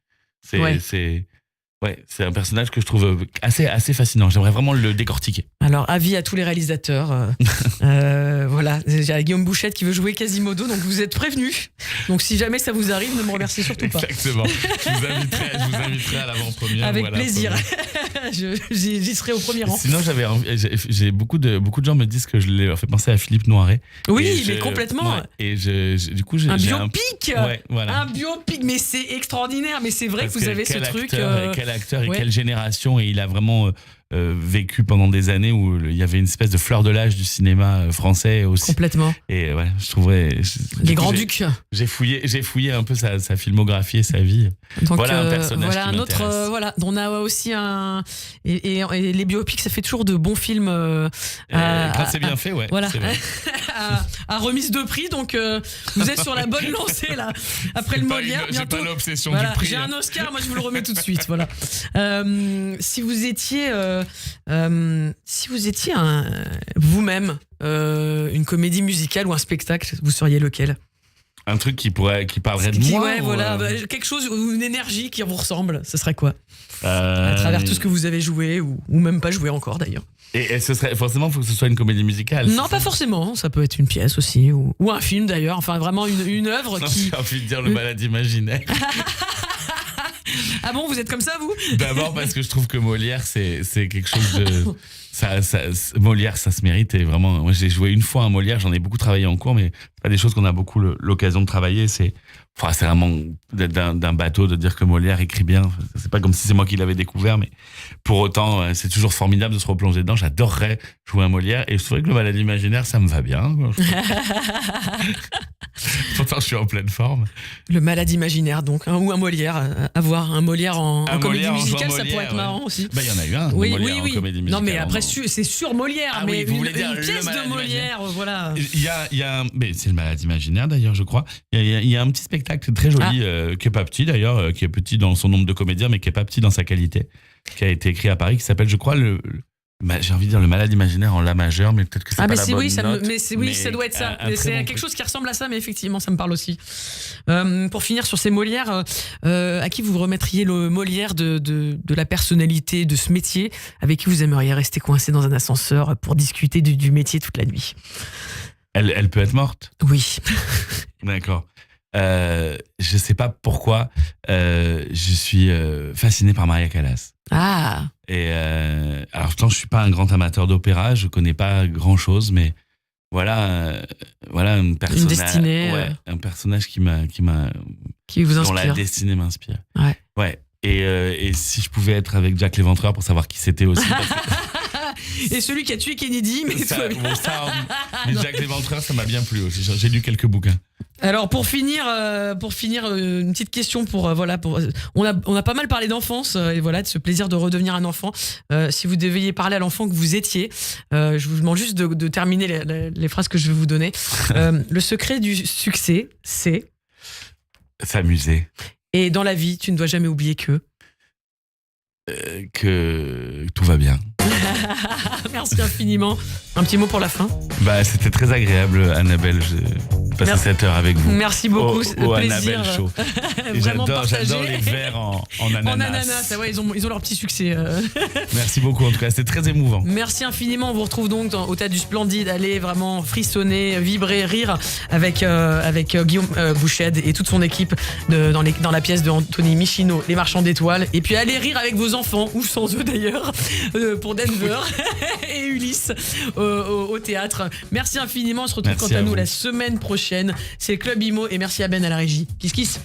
Speaker 3: C'est un personnage que je trouve assez fascinant. J'aimerais vraiment le décortiquer.
Speaker 2: Alors, avis à tous les réalisateurs. Voilà, j'ai Guillaume Bouchette qui veut jouer Quasimodo, donc vous êtes prévenus. Donc, si jamais ça vous arrive, ne me remerciez surtout pas.
Speaker 3: Exactement. Je vous inviterai à l'avant-première.
Speaker 2: Avec plaisir. J'y serai au premier rang.
Speaker 3: Sinon, j'ai beaucoup de gens me disent que je l'ai fait penser à Philippe Noiret.
Speaker 2: Oui, mais complètement.
Speaker 3: Ouais, et du coup, j'ai
Speaker 2: un biopic.
Speaker 3: Ouais, voilà.
Speaker 2: Un biopic, mais c'est extraordinaire. Mais c'est vrai que vous avez ce truc.
Speaker 3: Quel quel acteur et
Speaker 2: Ouais.
Speaker 3: quelle génération. Et il a vraiment vécu pendant des années où il y avait une espèce de fleur de l'âge du cinéma français aussi.
Speaker 2: Complètement.
Speaker 3: Et ouais, je trouverais.
Speaker 2: Les Grands-Ducs.
Speaker 3: J'ai fouillé un peu sa filmographie et sa vie.
Speaker 2: Donc,
Speaker 3: voilà un personnage
Speaker 2: voilà
Speaker 3: qui
Speaker 2: un autre.
Speaker 3: m'intéresse.
Speaker 2: Voilà, on a aussi un. Et les biopics, ça fait toujours de bons films.
Speaker 3: Quand c'est bien fait, ouais.
Speaker 2: Voilà.
Speaker 3: C'est vrai.
Speaker 2: à remise de prix, donc vous êtes sur la bonne lancée là. Après le Molière,
Speaker 3: J'ai
Speaker 2: bientôt.
Speaker 3: pas l'obsession
Speaker 2: Voilà,
Speaker 3: du prix.
Speaker 2: j'ai un Oscar, moi je vous le remets tout de suite. Voilà. Si vous étiez vous-même une comédie musicale ou un spectacle, vous seriez lequel?
Speaker 3: Un truc qui parlerait de moi.
Speaker 2: Ouais,
Speaker 3: ou,
Speaker 2: voilà, quelque chose, une énergie qui vous ressemble, ce serait quoi? À travers tout ce que vous avez joué ou même pas joué encore d'ailleurs.
Speaker 3: Et ce serait forcément, il faut que ce soit une comédie musicale.
Speaker 2: Non, pas forcément. Ça peut être une pièce aussi ou un film d'ailleurs. Enfin, vraiment une œuvre qui.
Speaker 3: J'ai envie de dire le malade imaginaire.
Speaker 2: Ah bon, vous êtes comme ça, vous?
Speaker 3: D'abord parce que je trouve que Molière, c'est quelque chose de. Molière, ça se mérite. Et vraiment, moi, j'ai joué une fois un Molière, j'en ai beaucoup travaillé en cours, mais c'est pas des choses qu'on a beaucoup l'occasion de travailler. C'est vraiment d'un bateau de dire que Molière écrit bien. C'est pas comme si c'est moi qui l'avais découvert, mais pour autant, c'est toujours formidable de se replonger dedans. J'adorerais jouer un Molière. Et c'est vrai que le malade imaginaire, ça me va bien. Pourtant, je suis en pleine forme.
Speaker 2: Le malade imaginaire, donc, hein, ou un Molière. Avoir un Molière en comédie
Speaker 3: Molière en
Speaker 2: musicale,
Speaker 3: jouant
Speaker 2: ça pourrait être
Speaker 3: Molière,
Speaker 2: marrant aussi.
Speaker 3: Bah, il y en a eu un.
Speaker 2: Oui,
Speaker 3: Molière
Speaker 2: oui,
Speaker 3: en
Speaker 2: oui.
Speaker 3: comédie
Speaker 2: Non,
Speaker 3: musicale.
Speaker 2: mais après, c'est sur Molière,
Speaker 3: Ah
Speaker 2: mais
Speaker 3: oui, vous voulez dire
Speaker 2: une
Speaker 3: le
Speaker 2: pièce
Speaker 3: malade
Speaker 2: de Molière, voilà.
Speaker 3: Il y a mais c'est le malade imaginaire d'ailleurs, je crois. Il y a un petit spectacle très joli qui est pas petit d'ailleurs, qui est petit dans son nombre de comédiens, mais qui est pas petit dans sa qualité, qui a été écrit à Paris, qui s'appelle, je crois, j'ai envie de dire le malade imaginaire en la majeur, mais peut-être que c'est pas la bonne note.
Speaker 2: Ça doit être ça.
Speaker 3: Un
Speaker 2: C'est
Speaker 3: très bon
Speaker 2: quelque chose qui ressemble à ça, mais effectivement, ça me parle aussi. Pour finir sur ces Molières, à qui vous remettriez le Molière de la personnalité de ce métier, avec qui vous aimeriez rester coincé dans un ascenseur pour discuter du métier toute la nuit?
Speaker 3: Elle peut être morte?
Speaker 2: Oui.
Speaker 3: D'accord. Je sais pas pourquoi je suis fasciné par Maria Callas.
Speaker 2: Ah.
Speaker 3: Et alors pourtant je suis pas un grand amateur d'opéra, je connais pas grand chose, mais voilà un personnage,
Speaker 2: une destinée,
Speaker 3: un personnage qui
Speaker 2: vous inspire,
Speaker 3: dont la destinée m'inspire.
Speaker 2: Ouais.
Speaker 3: Et si je pouvais être avec Jack l'Éventreur pour savoir qui c'était aussi.
Speaker 2: Et celui qui a tué Kennedy, mais
Speaker 3: mais Jack l'Éventreur, ça m'a bien plu aussi. J'ai lu quelques bouquins.
Speaker 2: Alors pour finir, une petite question on a pas mal parlé d'enfance et voilà, de ce plaisir de redevenir un enfant. Si vous deviez parler à l'enfant que vous étiez, je vous demande juste de terminer les phrases que je vais vous donner. Le secret du succès, c'est
Speaker 3: s'amuser.
Speaker 2: Et dans la vie, tu ne dois jamais oublier que
Speaker 3: tout va bien.
Speaker 2: Merci infiniment. Un petit mot pour la fin.
Speaker 3: C'était très agréable, Annabelle. J'ai passé cette heure avec vous.
Speaker 2: Merci beaucoup.
Speaker 3: Au
Speaker 2: plaisir.
Speaker 3: Annabelle Show. Et j'adore les verres en ananas.
Speaker 2: En ananas, ouais, ils ont leur petit succès.
Speaker 3: Merci beaucoup, en tout cas, c'était très émouvant.
Speaker 2: Merci infiniment. On vous retrouve donc au Théâtre du Splendide. Allez vraiment frissonner, vibrer, rire avec Guillaume Bouchède et toute son équipe dans la pièce de Anthony Michino, Les Marchands d'étoiles. Et puis allez rire avec vos enfants, ou sans eux d'ailleurs, pour Denver et Ulysse au théâtre. Merci infiniment. On se retrouve quant à nous la semaine prochaine. C'est le Club Imo et merci à Ben à la régie. Kiss kiss.